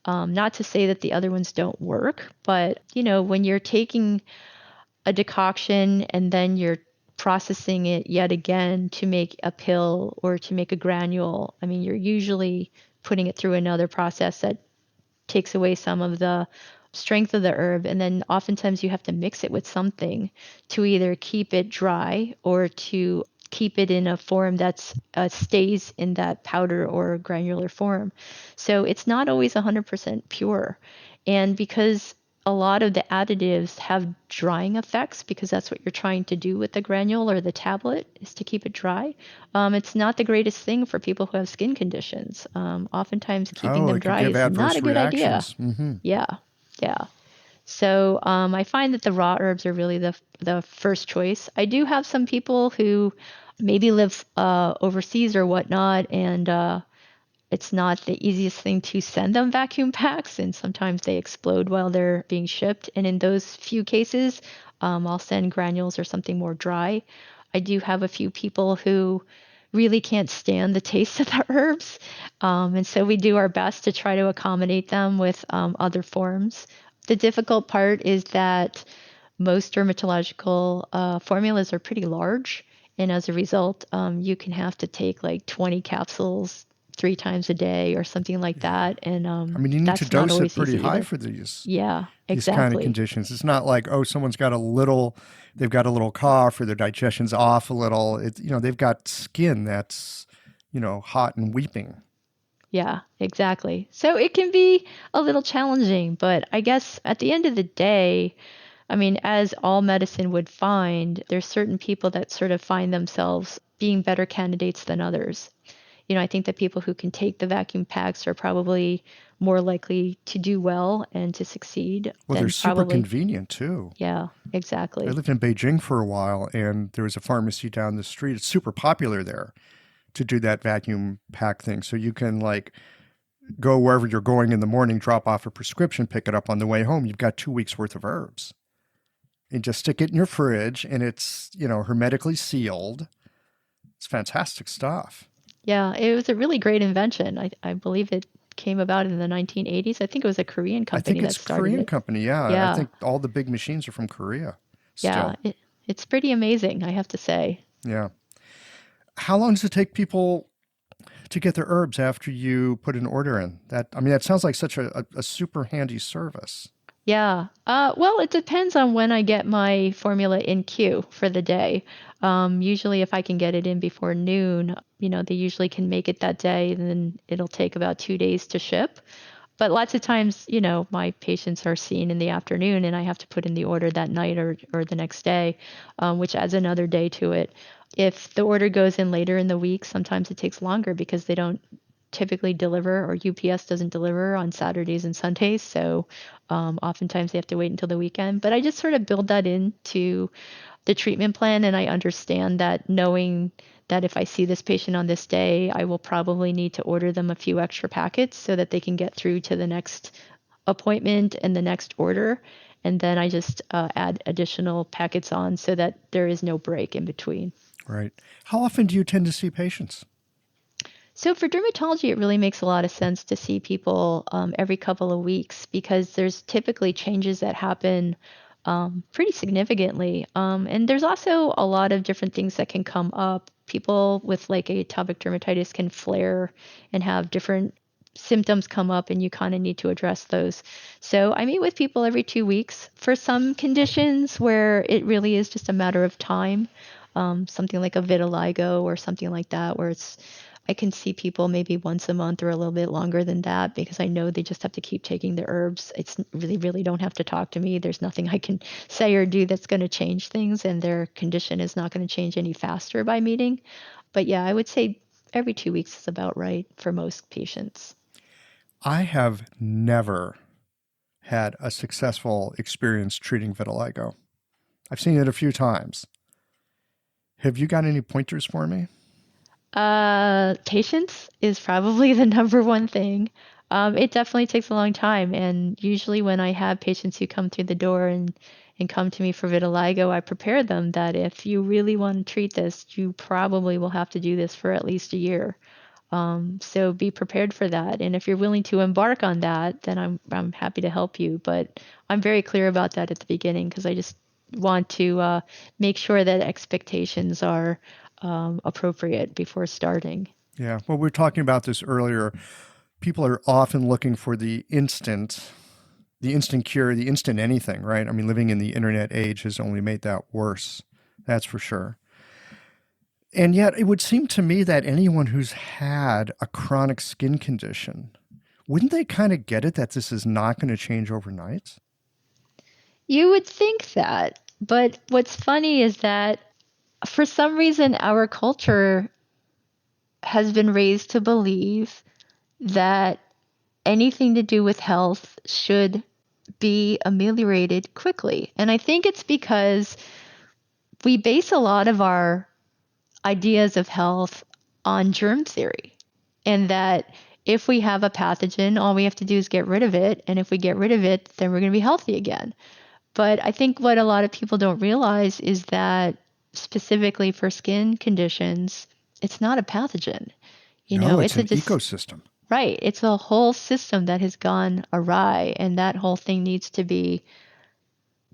Not to say that the other ones don't work, but when you're taking a decoction and then you're processing it yet again to make a pill or to make a granule, I mean, you're usually putting it through another process that takes away some of the strength of the herb. And then oftentimes you have to mix it with something to either keep it dry or to keep it in a form that's stays in that powder or granular form. So it's not always 100% pure. And because a lot of the additives have drying effects because that's what you're trying to do with the granule or the tablet is to keep it dry. It's not the greatest thing for people who have skin conditions. Oftentimes keeping Oh, them it could dry give is not adverse a good idea. reactions. Hmm. Yeah, yeah. So I find that the raw herbs are really the first choice. I do have some people who maybe live overseas or whatnot, and it's not the easiest thing to send them vacuum packs, and sometimes they explode while they're being shipped. And in those few cases, I'll send granules or something more dry. I do have a few people who really can't stand the taste of the herbs, and so we do our best to try to accommodate them with other forms. The difficult part is that most dermatological formulas are pretty large, and as a result, you can have to take like 20 capsules 3 times a day or something like Yeah. that, and I mean, you need to that's not dose it always pretty easy high either. for these Yeah, these kind of exactly. conditions. It's not like, oh, someone's got they've got a little cough or their digestion's off a little. They've got skin that's, hot and weeping. Yeah, exactly. So it can be a little challenging, but I guess at the end of the day, I mean, as all medicine would find, there's certain people that sort of find themselves being better candidates than others. I think that people who can take the vacuum packs are probably more likely to do well and to succeed Well, they're than super probably, convenient too. yeah, I exactly. lived in Beijing for a while, and there was a pharmacy down the street. It's super popular there to do that vacuum pack thing. So you can like go wherever you're going in the morning, drop off a prescription, pick it up on the way home. You've got 2 weeks worth of herbs. And just stick it in your fridge, and it's, hermetically sealed. It's fantastic stuff. Yeah, it was a really great invention. I believe it came about in the 1980s. I think it was a Korean I company think that it's a started Korean it. company. Yeah. I Yeah, think all the big machines are from Korea yeah, still. it's pretty amazing, I have to say. Yeah. How long does it take people to get their herbs after you put an order in? That sounds like such a super handy service. Yeah. Well, it depends on when I get my formula in queue for the day. Usually, if I can get it in before noon, they usually can make it that day, and then it'll take about 2 days to ship. But lots of times, my patients are seen in the afternoon, and I have to put in the order that night or the next day, which adds another day to it. If the order goes in later in the week, sometimes it takes longer because they don't typically deliver, or UPS doesn't deliver on Saturdays and Sundays. So oftentimes they have to wait until the weekend. But I just sort of build that into the treatment plan, and I understand that, knowing that if I see this patient on this day, I will probably need to order them a few extra packets so that they can get through to the next appointment and the next order. And then I just add additional packets on so that there is no break in between. Right. How often do you tend to see patients? So for dermatology, it really makes a lot of sense to see people every couple of weeks because there's typically changes that happen pretty significantly. And there's also a lot of different things that can come up. People with like atopic dermatitis can flare and have different symptoms come up, and you kind of need to address those. So I meet with people every 2 weeks for some conditions where it really is just a matter of time. Something like a vitiligo or something like that, where I can see people maybe once a month or a little bit longer than that because I know they just have to keep taking the herbs. It's really don't have to talk to me. There's nothing I can say or do that's going to change things, and their condition is not going to change any faster by meeting. But yeah, I would say every 2 weeks is about right for most patients. I have never had a successful experience treating vitiligo. I've seen it a few times. Have you got any pointers for me? Patience is probably the number one thing. It definitely takes a long time, and usually when I have patients who come through the door and come to me for vitiligo, I prepare them that if you really want to treat this, you probably will have to do this for at least a year. So be prepared for that, and if you're willing to embark on that, then I'm happy to help you. But I'm very clear about that at the beginning because I just want to make sure that expectations are appropriate before starting. Yeah. Well, we were talking about this earlier. People are often looking for the instant cure, the instant anything, right? I mean, living in the internet age has only made that worse. That's for sure. And yet, it would seem to me that anyone who's had a chronic skin condition, wouldn't they kind of get it that this is not going to change overnight? You would think that, but what's funny is that for some reason our culture has been raised to believe that anything to do with health should be ameliorated quickly. And I think it's because we base a lot of our ideas of health on germ theory, and that if we have a pathogen, all we have to do is get rid of it. And if we get rid of it, then we're going to be healthy again. But I think what a lot of people don't realize is that specifically for skin conditions, it's not a pathogen. No, it's It's a an ecosystem. right. It's a whole system that has gone awry, and that whole thing needs to be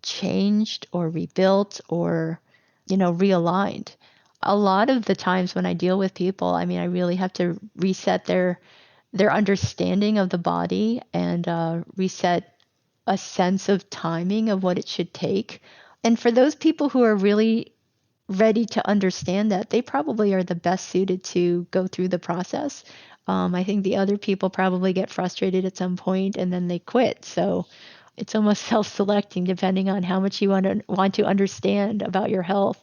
changed or rebuilt or, realigned. A lot of the times when I deal with people, I mean, I really have to reset their understanding of the body and reset a sense of timing of what it should take. And for those people who are really ready to understand that, they probably are the best suited to go through the process. I think the other people probably get frustrated at some point and then they quit. So it's almost self-selecting depending on how much you want to understand about your health.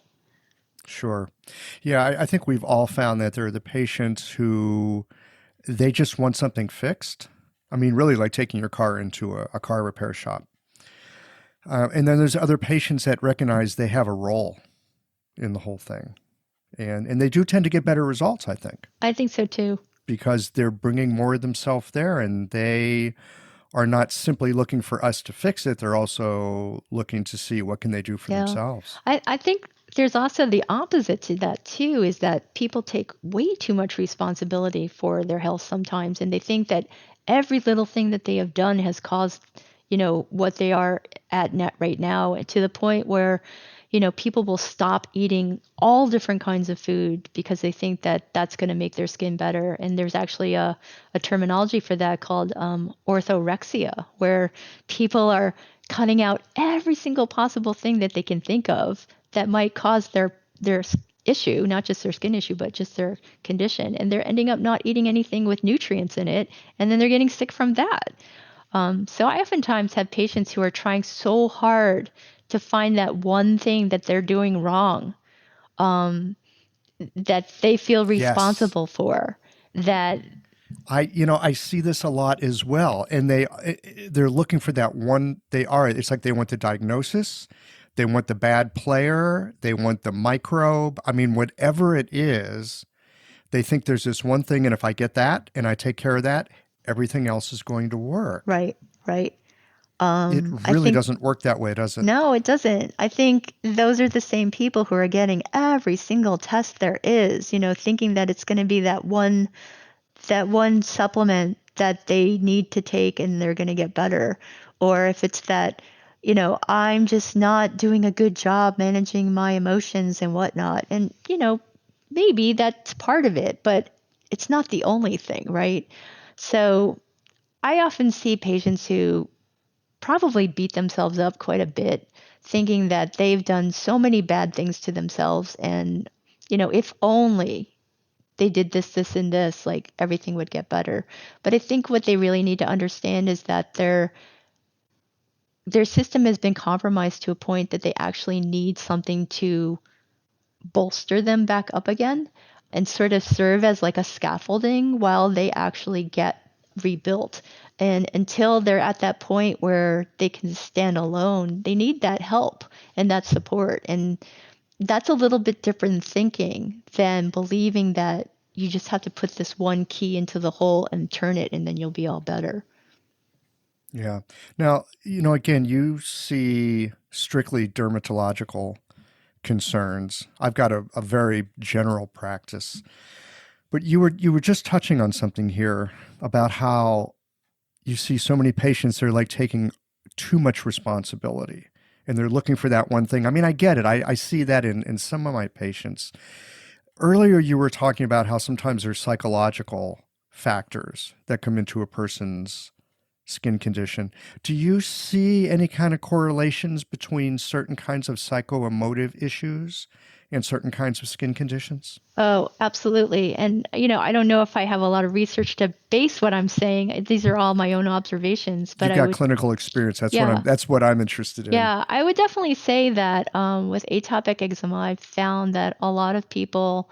Sure. Yeah, I think we've all found that there are the patients who they just want something fixed. I mean, really like taking your car into a car repair shop. And then there's other patients that recognize they have a role in the whole thing. And they do tend to get better results, I think, I think so too. because they're bringing more of themselves there and they are not simply looking for us to fix it. They're also looking to see what can they do for Yeah. themselves. I think there's also the opposite to that too, is that people take way too much responsibility for their health sometimes, and they think that every little thing that they have done has caused, what they are at net right now, to the point where, people will stop eating all different kinds of food because they think that that's going to make their skin better. And there's actually a terminology for that called orthorexia, where people are cutting out every single possible thing that they can think of that might cause their issue, not just their skin issue, but just their condition. And they're ending up not eating anything with nutrients in it, and then they're getting sick from that. So I oftentimes have patients who are trying so hard to find that one thing that they're doing wrong, that they feel Yes. responsible for. That I see this a lot as well. And they're looking for that one. It's like they want the diagnosis. They want the bad player. They want the microbe. I mean, whatever it is, they think there's this one thing. And if I get that and I take care of that, everything else is going to work. right, right. It I really think doesn't work that way, does it? no, it doesn't. I think those are the same people who are getting every single test there is, thinking that it's going to be that one supplement that they need to take and they're going to get better. Or if it's that, I'm just not doing a good job managing my emotions and whatnot. And, maybe that's part of it, but it's not the only thing, right? So I often see patients who probably beat themselves up quite a bit, thinking that they've done so many bad things to themselves. And, if only they did this, this, and this, like everything would get better. But I think what they really need to understand is that their system has been compromised to a point that they actually need something to bolster them back up again and sort of serve as like a scaffolding while they actually get rebuilt. And until they're at that point where they can stand alone, they need that help and that support. And that's a little bit different thinking than believing that you just have to put this one key into the hole and turn it and then you'll be all better. Yeah. Now, again, you see strictly dermatological concerns. I've got a very general practice. But you were just touching on something here about how you see so many patients that are like taking too much responsibility and they're looking for that one thing. I mean, I get it. I see that in some of my patients. Earlier, you were talking about how sometimes there's psychological factors that come into a person's skin condition. Do you see any kind of correlations between certain kinds of psychoemotive issues and certain kinds of skin conditions? Oh, absolutely. And, I don't know if I have a lot of research to base what I'm saying. These are all my own observations, but You've I got would, clinical experience. yeah. That's what I'm interested in. Yeah, I would definitely say that with atopic eczema, I've found that a lot of people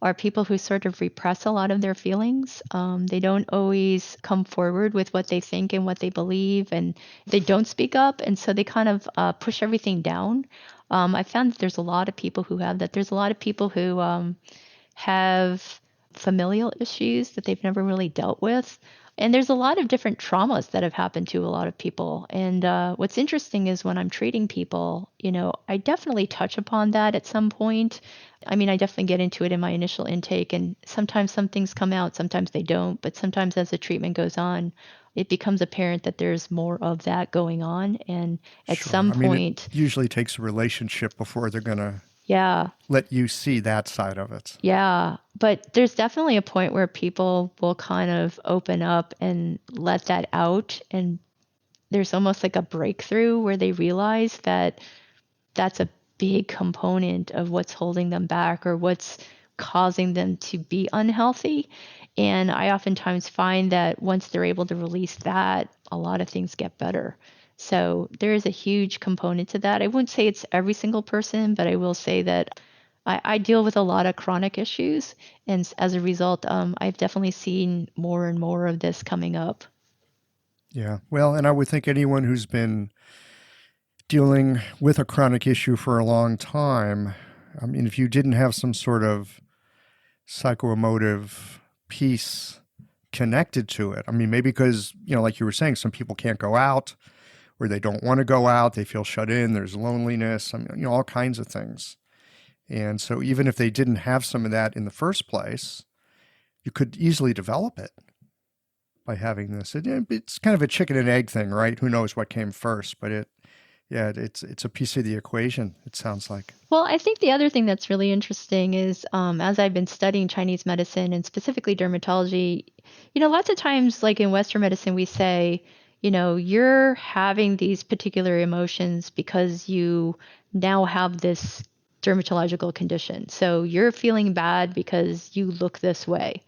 are people who sort of repress a lot of their feelings. They don't always come forward with what they think and what they believe, and they don't speak up. And so they kind of push everything down. I found that there's a lot of people who have that. There's a lot of people who have familial issues that they've never really dealt with. And there's a lot of different traumas that have happened to a lot of people. And what's interesting is when I'm treating people, I definitely touch upon that at some point. I mean, I definitely get into it in my initial intake, and sometimes some things come out, sometimes they don't. But sometimes as the treatment goes on, it becomes apparent that there's more of that going on. And at Sure. some I mean, it point, usually takes a relationship before they're going to yeah, let you see that side of it. yeah, but there's definitely a point where people will kind of open up and let that out. And there's almost like a breakthrough where they realize that that's a big component of what's holding them back or what's causing them to be unhealthy. And I oftentimes find that once they're able to release that, a lot of things get better. So there is a huge component to that. I wouldn't say it's every single person, but I will say that I deal with a lot of chronic issues. And as a result, I've definitely seen more and more of this coming up. Yeah. Well, and I would think anyone who's been dealing with a chronic issue for a long time, I mean, if you didn't have some sort of psychoemotive piece connected to it, I mean, maybe because, like you were saying, some people can't go out or they don't want to go out, they feel shut in, there's loneliness, I mean, all kinds of things. And so even if they didn't have some of that in the first place, you could easily develop it by having this. It's kind of a chicken and egg thing, right? Who knows what came first, but it's a piece of the equation, it sounds like. Well, I think the other thing that's really interesting is as I've been studying Chinese medicine and specifically dermatology, lots of times, like in Western medicine, we say, you're having these particular emotions because you now have this dermatological condition. So you're feeling bad because you look this way.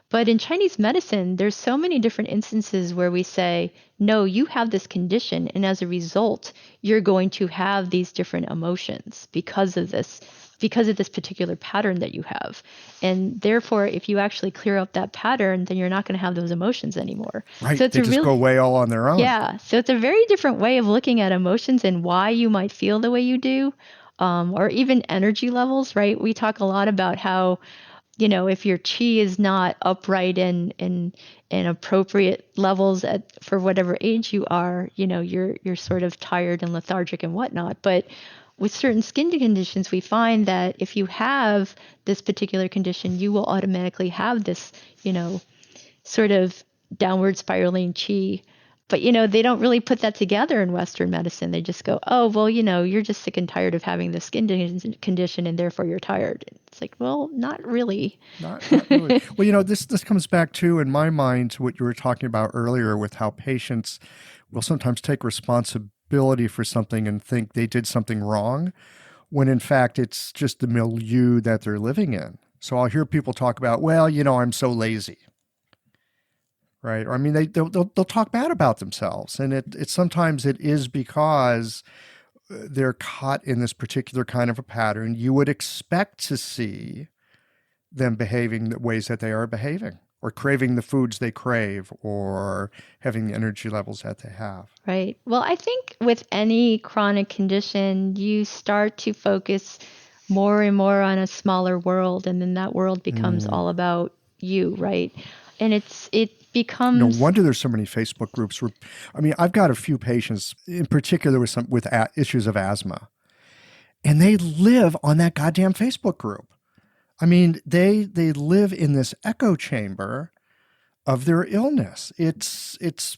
But in Chinese medicine, there's so many different instances where we say, no, you have this condition, and as a result, you're going to have these different emotions because of this particular pattern that you have. And therefore, if you actually clear up that pattern, then you're not going to have those emotions anymore. Right. So it's They a just go really, away all on their own. yeah. So it's a very different way of looking at emotions and why you might feel the way you do, or even energy levels, right? We talk a lot about how if your chi is not upright and in appropriate levels for whatever age you are, you're sort of tired and lethargic and whatnot. But with certain skin conditions, we find that if you have this particular condition, you will automatically have this, sort of downward spiraling chi. But, they don't really put that together in Western medicine. They just go, oh, well, you're just sick and tired of having this skin condition and therefore you're tired. It's like, well, not really. Not really. Well, this comes back to, in my mind, to what you were talking about earlier with how patients will sometimes take responsibility for something and think they did something wrong, when in fact it's just the milieu that they're living in. So I'll hear people talk about, well, I'm so lazy. Right. Or I mean, they'll talk bad about themselves. And it sometimes it is because they're caught in this particular kind of a pattern. You would expect to see them behaving the ways that they are behaving, or craving the foods they crave, or having the energy levels that they have. Right. Well, I think with any chronic condition, you start to focus more and more on a smaller world, and then that world becomes all about you, right? And it No becomes wonder there's so many Facebook groups where, I mean, I've got a few patients in particular with issues of asthma, and they live on that goddamn Facebook group. I mean, they live in this echo chamber of their illness. It's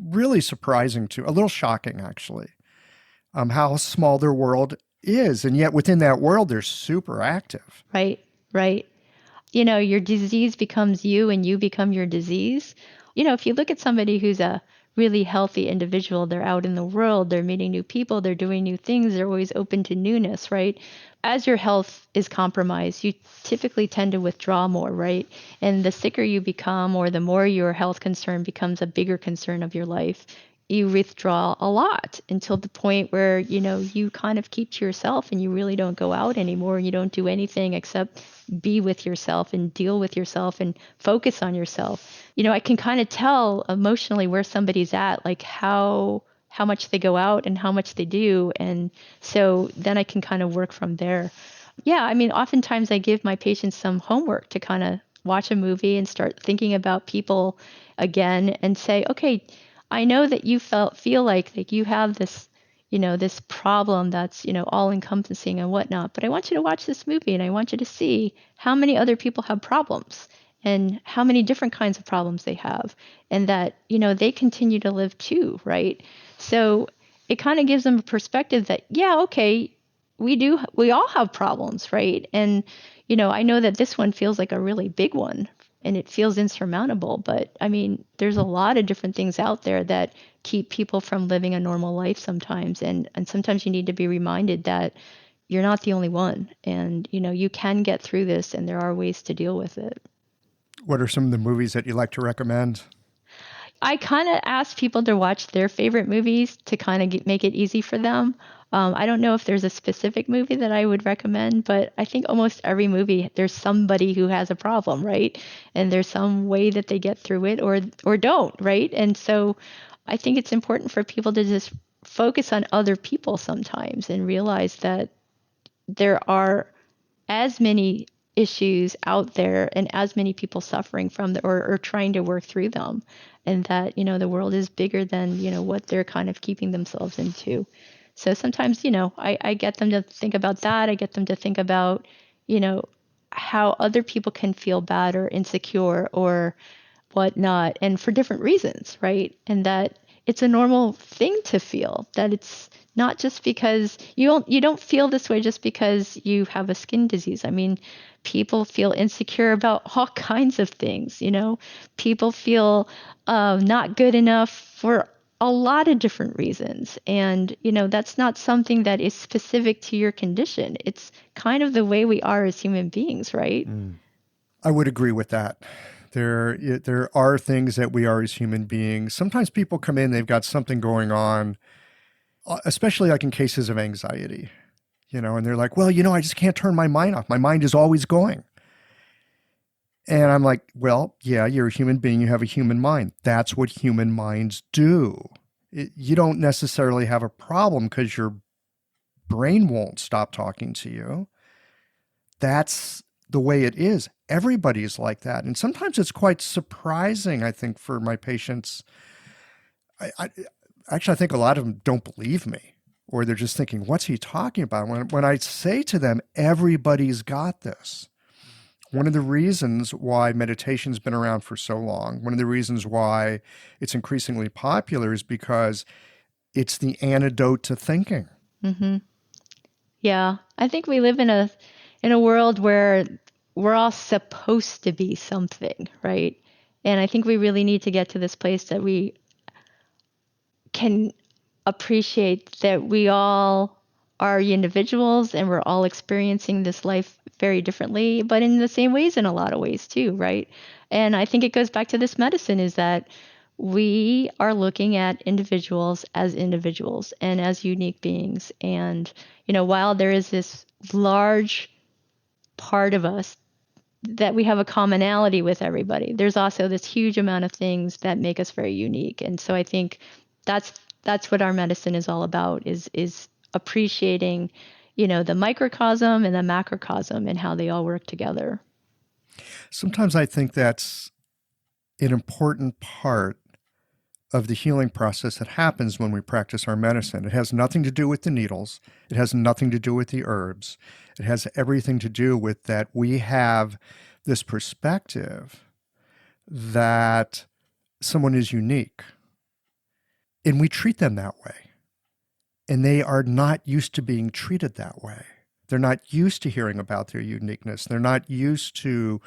really surprising a little shocking actually, how small their world is, and yet within that world they're super active. right, right. Your disease becomes you and you become your disease. If you look at somebody who's a really healthy individual, they're out in the world, they're meeting new people, they're doing new things, they're always open to newness, right? As your health is compromised, you typically tend to withdraw more, right? And the sicker you become or the more your health concern becomes a bigger concern of your life, you withdraw a lot until the point where, you kind of keep to yourself and you really don't go out anymore. You don't do anything except be with yourself and deal with yourself and focus on yourself. I can kind of tell emotionally where somebody's at, like how much they go out and how much they do. And so then I can kind of work from there. Yeah, I mean, oftentimes I give my patients some homework to kind of watch a movie and start thinking about people again and say, okay, I know that you feel like you have this, this problem that's, all encompassing and whatnot, but I want you to watch this movie and I want you to see how many other people have problems and how many different kinds of problems they have, and that, they continue to live too, right? So it kind of gives them a perspective that, yeah, okay, we all have problems, right? And, I know that this one feels like a really big one and it feels insurmountable, but I mean, there's a lot of different things out there that keep people from living a normal life sometimes. And sometimes you need to be reminded that you're not the only one, and, you can get through this and there are ways to deal with it. What are some of the movies that you like to recommend? I kind of ask people to watch their favorite movies to kind of make it easy for them. I don't know if there's a specific movie that I would recommend, but I think almost every movie, there's somebody who has a problem, right? And there's some way that they get through it or don't, right? And so I think it's important for people to just focus on other people sometimes and realize that there are as many issues out there and as many people suffering from or trying to work through them, and that the world is bigger than what they're kind of keeping themselves into. So sometimes I get them to think about that. I get them to think about you know how other people can feel bad or insecure or whatnot, and for different reasons, right? And that it's a normal thing to feel, that it's not just because you don't feel this way just because you have a skin disease. I mean, people feel insecure about all kinds of things. People feel not good enough for a lot of different reasons, and that's not something that is specific to your condition. It's kind of the way we are as human beings, right? I would agree with that. There are things that we are as human beings. Sometimes people come in, they've got something going on, especially like in cases of anxiety, and they're like, well, I just can't turn my mind off. My mind is always going. And I'm like, well, yeah, you're a human being. You have a human mind. That's what human minds do. You don't necessarily have a problem because your brain won't stop talking to you. That's the way it is. Everybody's like that. And sometimes it's quite surprising, I think, for my patients. Actually, I think a lot of them don't believe me, or they're just thinking, what's he talking about? When I say to them, everybody's got this. One of the reasons why meditation's been around for so long, one of the reasons why it's increasingly popular is because it's the antidote to thinking. Mm-hmm. Yeah, I think we live in a world where we're all supposed to be something, right? And I think we really need to get to this place that we can appreciate that we all are individuals and we're all experiencing this life very differently, but in the same ways in a lot of ways too, right? And I think it goes back to this medicine, is that we are looking at individuals and as unique beings. And, while there is this large part of us that we have a commonality with everybody, there's also this huge amount of things that make us very unique. And so I think that's what our medicine is all about, is appreciating, the microcosm and the macrocosm and how they all work together. Sometimes I think that's an important part of the healing process that happens when we practice our medicine. It has nothing to do with the needles. It has nothing to do with the herbs. It has everything to do with that we have this perspective that someone is unique, and we treat them that way. And they are not used to being treated that way. They're not used to hearing about their uniqueness. They're not used to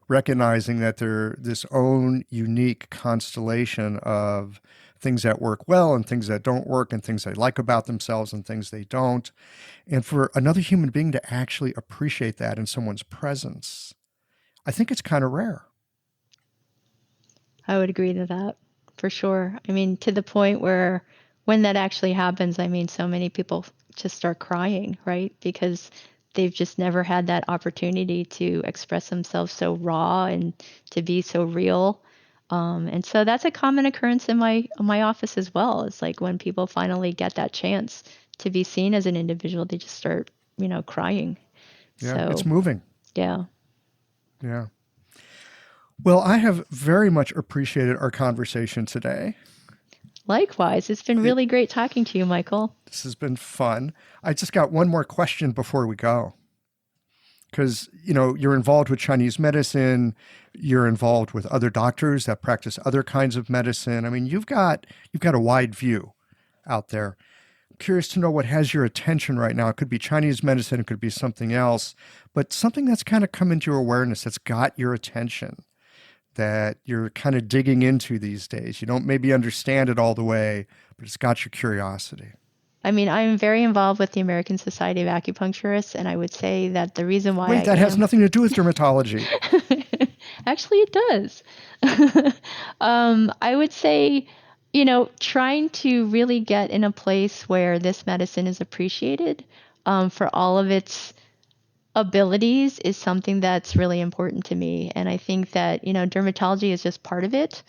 recognizing that they're this own unique constellation of things that work well and things that don't work, and things they like about themselves and things they don't. And for another human being to actually appreciate that in someone's presence, I think it's kind of rare. I would agree to that for sure. I mean, to the point where when that actually happens, I mean, so many people just start crying, right? Because they've just never had that opportunity to express themselves so raw and to be so real. And so that's a common occurrence in my office as well. It's like when people finally get that chance to be seen as an individual, they just start, crying. Yeah, it's So, moving. yeah. Yeah. Well, I have very much appreciated our conversation today. Likewise, it's been really great talking to you, Michael. This has been fun. I just got one more question before we go. Because, you're involved with Chinese medicine, you're involved with other doctors that practice other kinds of medicine. I mean, you've got a wide view out there. I'm curious to know what has your attention right now. It could be Chinese medicine, it could be something else, but something that's kind of come into your awareness that's got your attention, that you're kind of digging into these days. You don't maybe understand it all the way, but it's got your curiosity. I mean, I'm very involved with the American Society of Acupuncturists, and I would say that the reason why Wait, that has nothing to do with dermatology. Actually, it does. I would say, trying to really get in a place where this medicine is appreciated for all of its abilities is something that's really important to me. And I think that, dermatology is just part of it.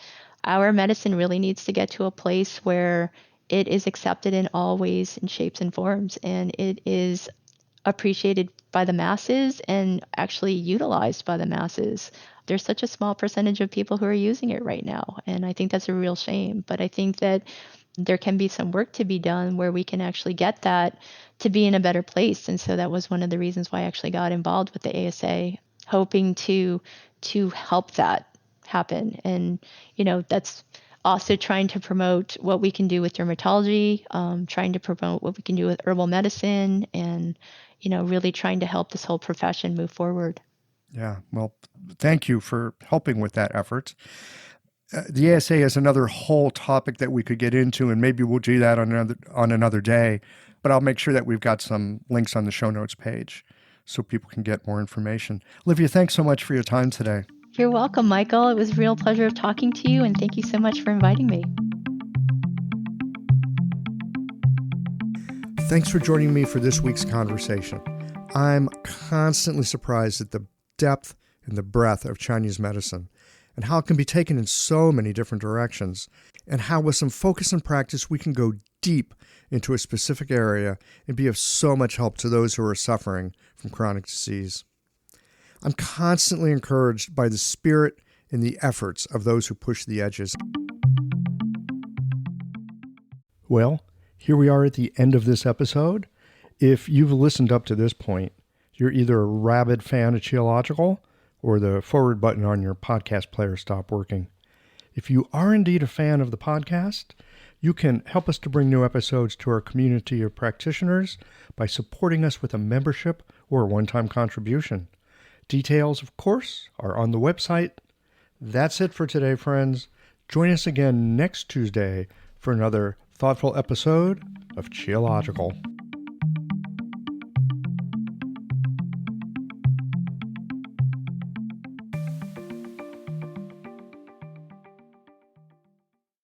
Our medicine really needs to get to a place where it is accepted in all ways and shapes and forms, and it is appreciated by the masses and actually utilized by the masses. There's such a small percentage of people who are using it right now, and I think that's a real shame. But I think that there can be some work to be done where we can actually get that to be in a better place. And so that was one of the reasons why I actually got involved with the ASA, hoping to help that happen. And that's also trying to promote what we can do with dermatology, trying to promote what we can do with herbal medicine, and really trying to help this whole profession move forward. Yeah, well, thank you for helping with that effort. The ASA is another whole topic that we could get into, and maybe we'll do that on another day. But I'll make sure that we've got some links on the show notes page so people can get more information. Olivia, thanks so much for your time today. You're welcome, Michael. It was a real pleasure talking to you, and thank you so much for inviting me. Thanks for joining me for this week's conversation. I'm constantly surprised at the depth and the breadth of Chinese medicine, and how it can be taken in so many different directions, and how with some focus and practice we can go deep into a specific area and be of so much help to those who are suffering from chronic disease. I'm constantly encouraged by the spirit and the efforts of those who push the edges. Well, here we are at the end of this episode. If you've listened up to this point, you're either a rabid fan of Qiological or the forward button on your podcast player stopped working. If you are indeed a fan of the podcast, you can help us to bring new episodes to our community of practitioners by supporting us with a membership or a one-time contribution. Details, of course, are on the website. That's it for today, friends. Join us again next Tuesday for another thoughtful episode of Qiological.